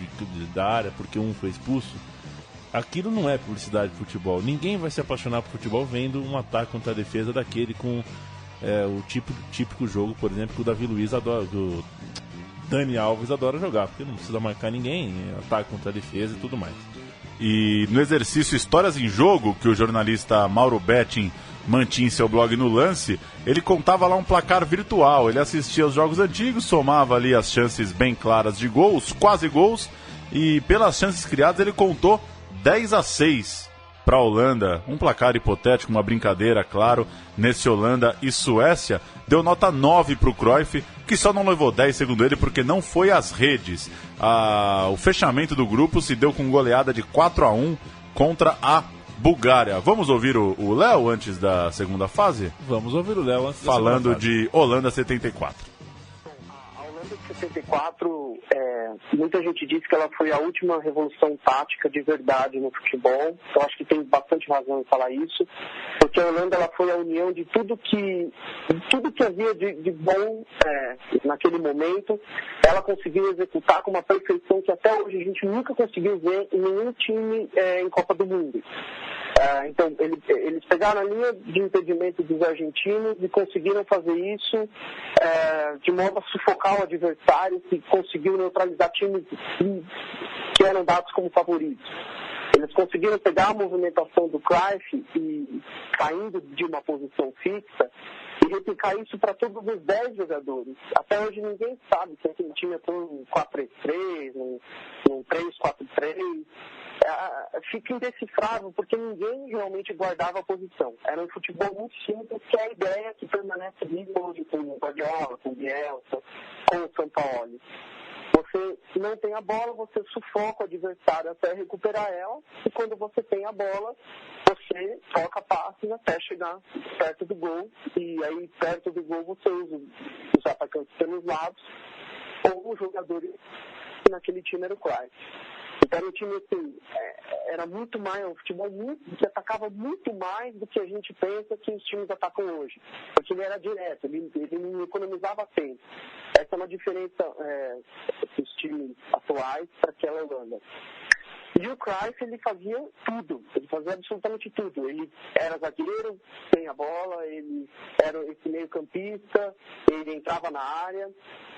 da área, porque um foi expulso. Aquilo não é publicidade de futebol. Ninguém vai se apaixonar por futebol vendo um ataque contra a defesa daquele com o típico jogo, por exemplo, que o Davi Luiz adora, do Dani Alves adora jogar, porque não precisa marcar ninguém, ataque contra a defesa e tudo mais.
E no exercício Histórias em Jogo, que o jornalista Mauro Betting mantinha em seu blog No Lance, ele contava lá um placar virtual. Ele assistia aos jogos antigos, somava ali as chances bem claras de gols, quase gols, e pelas chances criadas ele contou 10-6 para a Holanda, um placar hipotético, uma brincadeira, claro, nesse Holanda e Suécia. Deu nota 9 para o Cruyff, que só não levou 10, segundo ele, porque não foi às redes. O fechamento do grupo se deu com goleada de 4-1 contra a Bulgária. Vamos ouvir o Léo antes da segunda fase?
Vamos ouvir o Léo antes
falando de Holanda 74.
A Holanda de 74, muita gente diz que ela foi a última revolução tática de verdade no futebol. Eu acho que tem bastante razão em falar isso, porque a Holanda ela foi a união de tudo que havia de bom naquele momento. Ela conseguiu executar com uma perfeição que até hoje a gente nunca conseguiu ver em nenhum time em Copa do Mundo. Então, eles pegaram a linha de impedimento dos argentinos e conseguiram fazer isso de modo a sufocar o adversário, que conseguiu neutralizar times que eram dados como favoritos. Eles conseguiram pegar a movimentação do Cruyff e saindo de uma posição fixa e replicar isso para todos os 10 jogadores. Até hoje ninguém sabe se aquele time é um 4-3-3, um 3-4-3. Fica indecifrável, porque ninguém realmente guardava a posição. Era um futebol muito simples, que é a ideia que permanece viva hoje com o Guardiola, com o Bielsa, com o Sampaoli. Você não tem a bola, você sufoca o adversário até recuperar ela, e quando você tem a bola, você toca passes até chegar perto do gol, e aí perto do gol você usa os atacantes pelos lados, ou os jogadores, que naquele time era o Cruyff. Então era um time assim, era muito mais, um futebol que atacava muito mais do que a gente pensa que os times atacam hoje. Porque ele era direto, ele não economizava tempo. Essa é uma diferença dos times atuais para aquela Holanda. E o Cruyff, ele fazia tudo, ele fazia absolutamente tudo. Ele era zagueiro, sem a bola, ele era esse meio campista, ele entrava na área,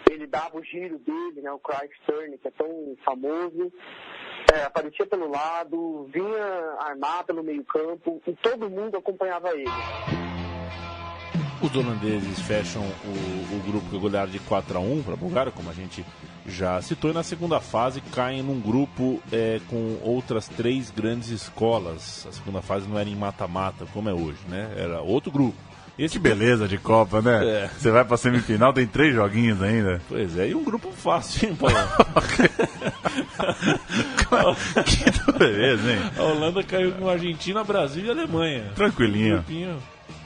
ele dava o giro dele, né, o Cruyff Turn, que é tão famoso, aparecia pelo lado, vinha armar pelo meio campo, e todo mundo acompanhava ele.
Os holandeses fecham o grupo com goleada de 4-1 para a Bulgária, como a gente já citou, e na segunda fase caem num grupo com outras 3 grandes escolas. A segunda fase não era em mata-mata, como é hoje, né? Era outro grupo.
Que beleza de Copa, né? Você vai pra semifinal, tem 3 joguinhos ainda.
Pois é, e um grupo fácil, hein, Paulo?
Que beleza, hein?
A Holanda caiu com a Argentina, Brasil e Alemanha.
Tranquilinho.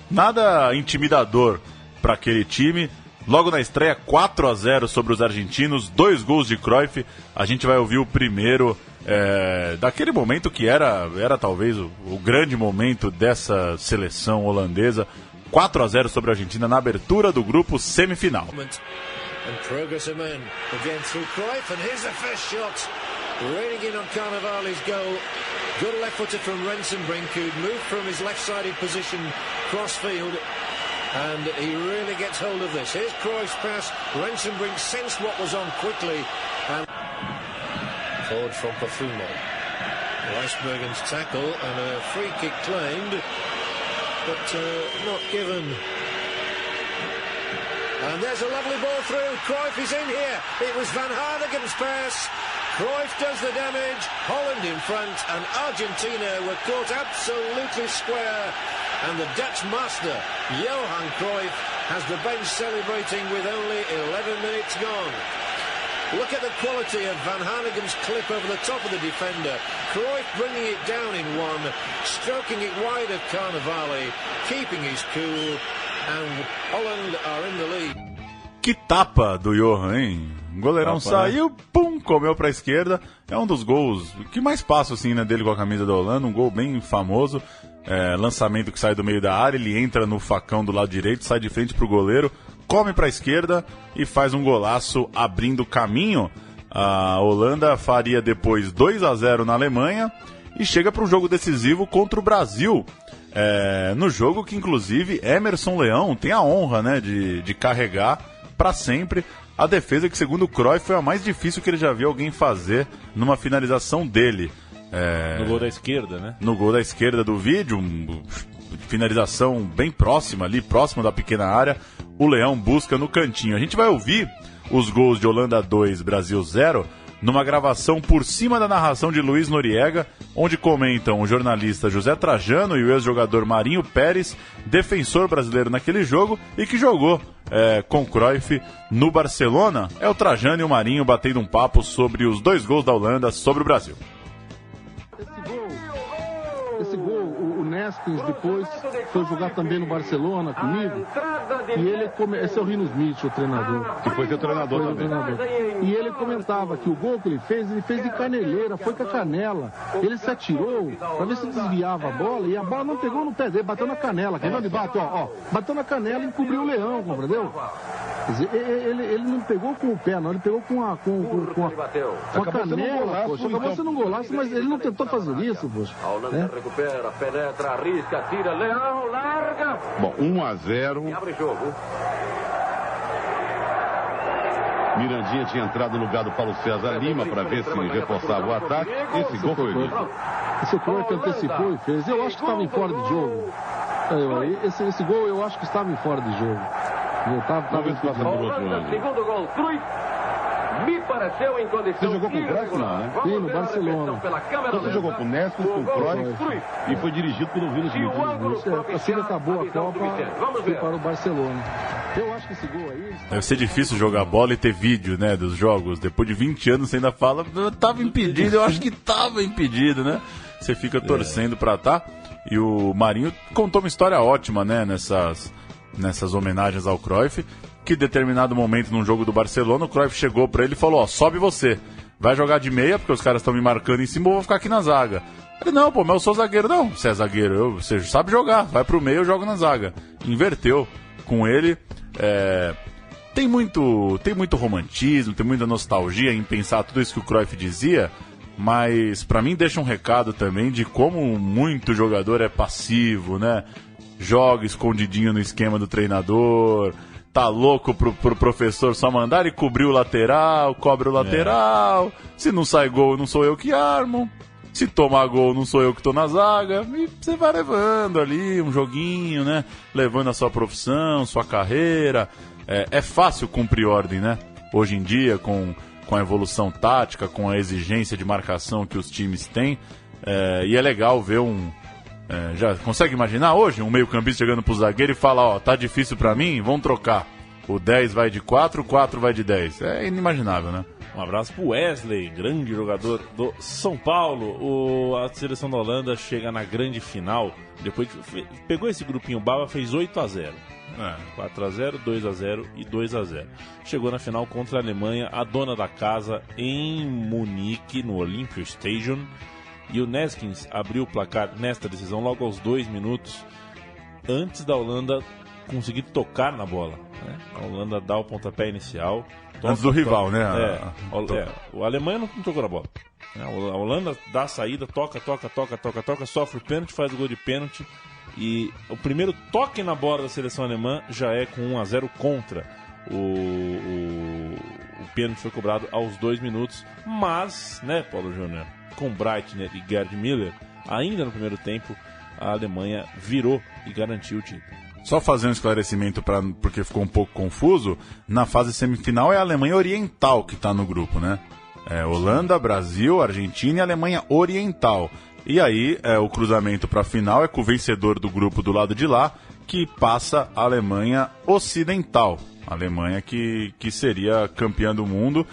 Nada intimidador para aquele time. Logo na estreia, 4-0 sobre os argentinos, 2 gols de Cruyff. A gente vai ouvir o primeiro daquele momento que era talvez o grande momento dessa seleção holandesa. 4-0 sobre a Argentina na abertura do grupo semifinal.
And progress of men again through Cruyff, and here's the first shot. Raining in on Carnevale's goal. Good left footer from Rensenbrink, who'd moved from his left-sided position cross-field. And he really gets hold of this. Here's Cruyff's pass. Rensenbrink sensed what was on quickly. And forward from Profumo. Weisbergen's tackle and a free kick claimed, but not given. And there's a lovely ball through. Cruyff is in here. It was Van Hanegem's pass. Cruyff does the damage. Holland in front, and Argentina were caught absolutely square. And the Dutch master, Johan Cruyff, has the bench celebrating with only 11 minutes gone. Look at the quality of Van Hanegem's clip over the top of the defender. Cruyff bringing it down in one, stroking it wide of Carnevale, keeping his cool, and Holland are in the lead.
Que tapa do Johan, hein? O goleirão saiu, né? Pum, comeu pra esquerda. É um dos gols que mais passa assim, né, dele com a camisa da Holanda, um gol bem famoso. Lançamento que sai do meio da área, ele entra no facão do lado direito, sai de frente pro goleiro, come pra esquerda e faz um golaço abrindo caminho. A Holanda faria depois 2-0 na Alemanha e chega para um jogo decisivo contra o Brasil. No jogo que inclusive Emerson Leão tem a honra, né, de carregar para sempre a defesa que, segundo o Cruyff, foi a mais difícil que ele já viu alguém fazer numa finalização dele.
No gol da esquerda, né?
No gol da esquerda do vídeo, finalização bem próxima ali, próximo da pequena área, o Leão busca no cantinho. A gente vai ouvir os gols de Holanda 2, Brasil 0, numa gravação por cima da narração de Luiz Noriega, onde comentam o jornalista José Trajano e o ex-jogador Marinho Pérez, defensor brasileiro naquele jogo e que jogou com Cruyff no Barcelona. É o Trajano e o Marinho batendo um papo sobre os 2 gols da Holanda sobre o Brasil.
Esse gol, o Neto Neskins, depois foi jogar também no Barcelona comigo. E ele esse é o Rino Smith, o treinador.
Que foi seu treinador também.
E ele comentava que o gol que ele fez de caneleira, foi com a canela. Ele se atirou para ver se desviava a bola e a bola não pegou no pé dele, bateu na canela. Quem não ele bate, ó, bateu na canela e encobriu o leão, compreendeu? Quer dizer, ele não pegou com o pé, não, ele pegou com a canela, poxa. Acabou sendo um golaço, mas ele não tentou fazer isso, poxa.
A Holanda recupera, penetra, arrisca, tira, Leão, larga.
Bom, 1-0.
E abre jogo.
Mirandinha tinha entrado no lugar do Paulo César Lima para ver se reforçava o ataque. Esse gol foi livre.
Esse gol que antecipou e fez. Eu acho que estava em fora de jogo. Esse gol eu acho que estava em fora de jogo. Eu estava em fora de jogo.
Segundo gol, Cruyff. Me pareceu em condição.
Você jogou com o Cruyff, não, né?
Sim, no Barcelona.
Então você jogou com o Neskins, com o Cruyff e foi dirigido pelo Rino Smith.
Assim que acabou a Copa, foi para o Barcelona. Eu acho que esse gol aí...
Deve ser difícil jogar bola e ter vídeo, né, dos jogos. Depois de 20 anos você ainda fala, tava impedido, eu acho que tava impedido, né? Você fica torcendo pra tá. E o Marinho contou uma história ótima, né, nessas homenagens ao Cruyff, que em determinado momento num jogo do Barcelona, o Cruyff chegou pra ele e falou, ó, sobe você, vai jogar de meia, porque os caras estão me marcando em cima, eu vou ficar aqui na zaga. Ele, não, pô, mas eu sou zagueiro. Não, você é zagueiro, você sabe jogar, vai pro meio, eu jogo na zaga. Inverteu com ele. Tem muito romantismo, tem muita nostalgia em pensar tudo isso que o Cruyff dizia, mas pra mim deixa um recado também de como muito jogador é passivo, né? Joga escondidinho no esquema do treinador, tá louco pro professor só mandar e cobrir o lateral, cobre o lateral, se não sai gol não sou eu que armo, se tomar gol não sou eu que tô na zaga, e você vai levando ali um joguinho, né? Levando a sua profissão, sua carreira. É fácil cumprir ordem, né? Hoje em dia, com a evolução tática, com a exigência de marcação que os times têm, e é legal ver já consegue imaginar hoje um meio-campista chegando pro zagueiro e falar, ó, tá difícil pra mim, vamos trocar. O 10 vai de 4, o 4 vai de 10. É inimaginável, né?
Um abraço pro Wesley, grande jogador do São Paulo. A seleção da Holanda chega na grande final. Depois pegou esse grupinho baba, fez 8-0. 4-0, 2-0 e 2-0. Chegou na final contra a Alemanha, a dona da casa, em Munique, no Olympia Stadium. E o Neskins abriu o placar nesta decisão logo aos 2 minutos, antes da Holanda conseguir tocar na bola, né? A Holanda dá o pontapé inicial.
Antes do rival, né?
O Alemanha não tocou na bola. A Holanda dá a saída, toca, sofre o pênalti, faz o gol de pênalti. E o primeiro toque na bola da seleção alemã já é com 1-0 contra. O pênalti foi cobrado aos 2 minutos. Mas, né, Paulo Júnior, com Breitner e Gerd Müller, ainda no primeiro tempo, a Alemanha virou e garantiu o título.
Só fazer um esclarecimento, porque ficou um pouco confuso, na fase semifinal é a Alemanha Oriental que está no grupo, né? Holanda, Brasil, Argentina e Alemanha Oriental. E aí, o cruzamento para a final é com o vencedor do grupo do lado de lá, que passa a Alemanha Ocidental. A Alemanha que seria campeã do mundo.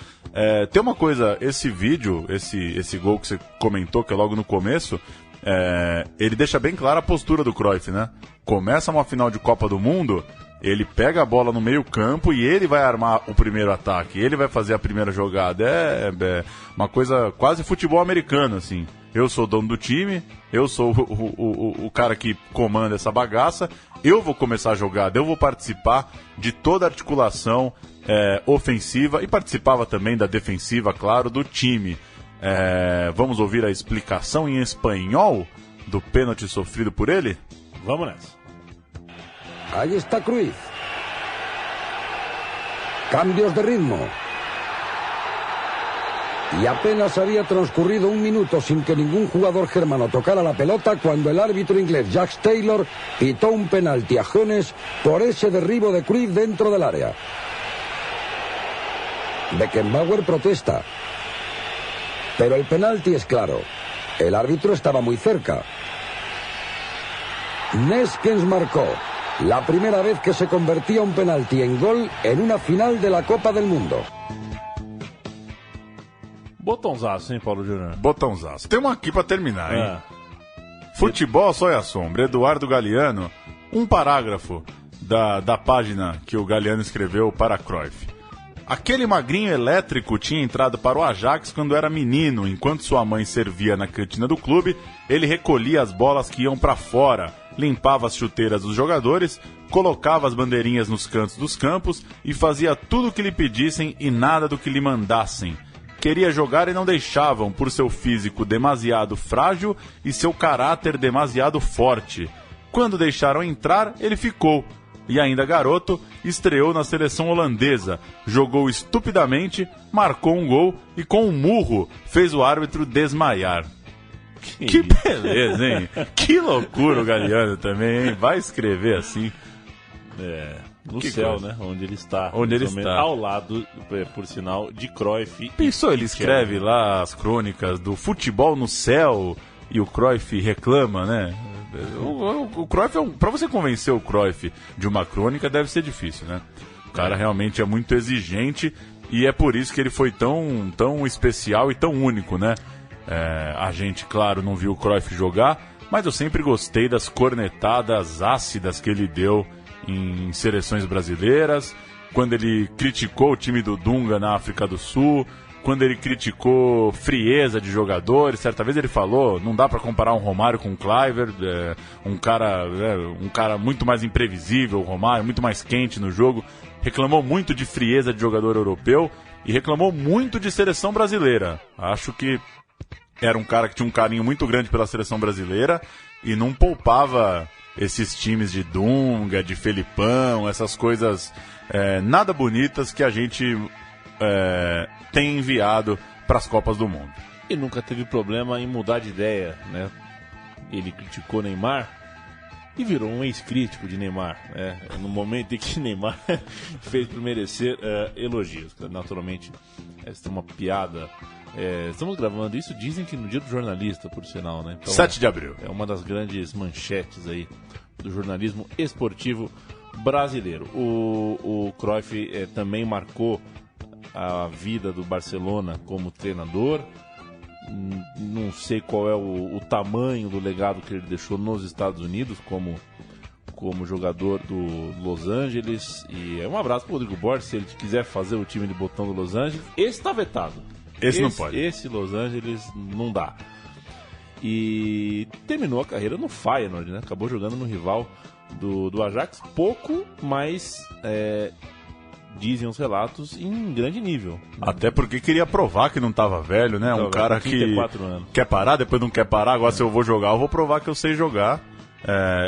Tem uma coisa, esse vídeo, esse gol que você comentou, que é logo no começo, ele deixa bem clara a postura do Cruyff, né? Começa uma final de Copa do Mundo, ele pega a bola no meio campo e ele vai armar o primeiro ataque, ele vai fazer a primeira jogada. É uma coisa quase futebol americano, assim. Eu sou o dono do time, eu sou o cara que comanda essa bagaça, eu vou começar a jogada, eu vou participar de toda a articulação ofensiva e participava também da defensiva, claro, do time. Vamos ouvir a explicação em espanhol do pênalti sofrido por ele?
Vamos nessa.
Ahí está Cruyff. Cambios de ritmo. Y apenas había transcurrido 1 minuto sin que ningún jugador germano tocara la pelota cuando el árbitro inglés Jack Taylor pitó un penalti a Jones por ese derribo de Cruyff dentro del área. Beckenbauer protesta. Pero el penalti es claro. El árbitro estaba muy cerca. Neskens marcó la primera vez que se convertía un penalti en gol en una final de la Copa del Mundo.
Botãozaço, hein, Paulo Júnior?
Botãozaço. Tem uma aqui pra terminar, hein? Futebol Sol e a Sombra, Eduardo Galeano, um parágrafo da página que o Galeano escreveu para Cruyff. Aquele magrinho elétrico tinha entrado para o Ajax quando era menino. Enquanto sua mãe servia na cantina do clube, ele recolhia as bolas que iam para fora, limpava as chuteiras dos jogadores, colocava as bandeirinhas nos cantos dos campos e fazia tudo o que lhe pedissem e nada do que lhe mandassem. Queria jogar e não deixavam, por seu físico demasiado frágil e seu caráter demasiado forte. Quando deixaram entrar, ele ficou. E ainda garoto, estreou na seleção holandesa, jogou estupidamente, marcou um gol e com um murro fez o árbitro desmaiar. Que beleza, hein? Que loucura o Galeano também, hein? Vai escrever assim.
No
que
céu,
coisa.
né? Onde ele está.
Onde ele está.
Ao lado, por sinal, de Cruyff.
Pensou, ele escreve lá as crônicas do futebol no céu e o Cruyff reclama, né? O Cruyff pra você convencer o Cruyff de uma crônica deve ser difícil, né? O cara realmente é muito exigente e é por isso que ele foi tão especial e tão único, né? A gente, claro, não viu o Cruyff jogar, mas eu sempre gostei das cornetadas ácidas que ele deu em seleções brasileiras, quando ele criticou o time do Dunga na África do Sul, quando ele criticou frieza de jogadores. Certa vez ele falou, não dá para comparar um Romário com um Kluivert, um cara muito mais imprevisível, o Romário, muito mais quente no jogo. Reclamou muito de frieza de jogador europeu e reclamou muito de seleção brasileira. Acho que era um cara que tinha um carinho muito grande pela seleção brasileira e não poupava esses times de Dunga, de Felipão, essas coisas nada bonitas que a gente tem enviado para as Copas do Mundo.
E nunca teve problema em mudar de ideia, né? Ele criticou Neymar e virou um ex-crítico de Neymar, né? No momento em que Neymar fez por merecer elogios. Naturalmente, essa é uma piada. Estamos gravando isso, dizem que no dia do jornalista, por sinal, né? Então,
7 de abril.
É uma das grandes manchetes aí do jornalismo esportivo brasileiro. O Cruyff também marcou a vida do Barcelona como treinador. Não sei qual é o tamanho do legado que ele deixou nos Estados Unidos como jogador do Los Angeles. E um abraço para o Rodrigo Borges, se ele quiser fazer o time de botão do Los Angeles. Esse está vetado.
Esse não pode.
Esse Los Angeles não dá. E terminou a carreira no Feyenoord, né? Acabou jogando no rival do Ajax. Pouco, mas dizem os relatos, em grande nível.
Até porque queria provar que não estava velho, né? Um cara que
anos.
Quer parar, depois não quer parar. Agora se eu vou jogar, eu vou provar que eu sei jogar.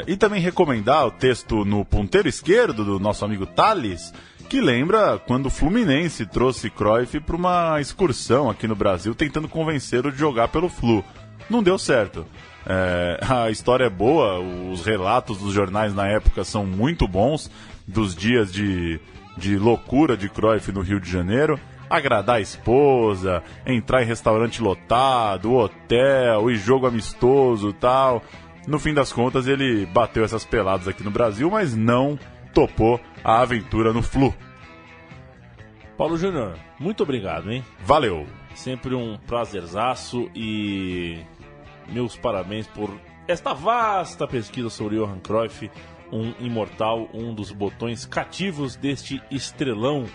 E também recomendar o texto no ponteiro esquerdo do nosso amigo Thales, que lembra quando o Fluminense trouxe Cruyff para uma excursão aqui no Brasil, tentando convencê-lo de jogar pelo Flu. Não deu certo. A história é boa, os relatos dos jornais na época são muito bons, dos dias de loucura de Cruyff no Rio de Janeiro. Agradar a esposa, entrar em restaurante lotado, hotel e jogo amistoso e tal. No fim das contas ele bateu essas peladas aqui no Brasil, mas não topou a aventura no Flu.
Paulo Júnior, muito obrigado, hein?
Valeu!
Sempre um prazerzaço e meus parabéns por esta vasta pesquisa sobre Johan Cruyff, um imortal, um dos botões cativos deste estrelão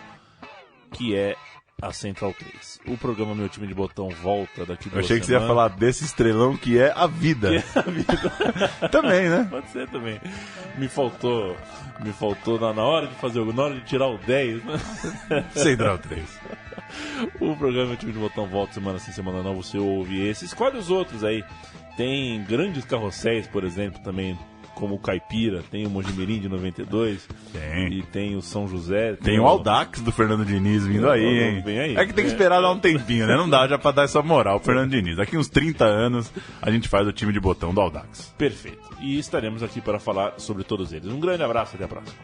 que é a Central 3. O programa Meu Time de Botão volta daqui 2 semanas.
Eu achei que você ia falar desse estrelão que é a vida.
Que é a vida.
Também, né?
Pode ser também. Me faltou na hora de fazer na hora de tirar o 10.
Central 3.
O programa Meu Time de Botão volta semana sim, semana não. Você ouve esse. Escolhe os outros aí. Tem grandes carrosséis, por exemplo, também, como o Caipira, tem o Mojimirim de 92,
tem.
E tem o São José.
Tem o Audax do Fernando Diniz vindo aí, hein?
Vem aí.
É que tem que esperar dar um tempinho, né? Não dá já pra dar essa moral pro Fernando Diniz. Daqui uns 30 anos a gente faz o time de botão do Audax.
Perfeito. E estaremos aqui para falar sobre todos eles. Um grande abraço e até a próxima.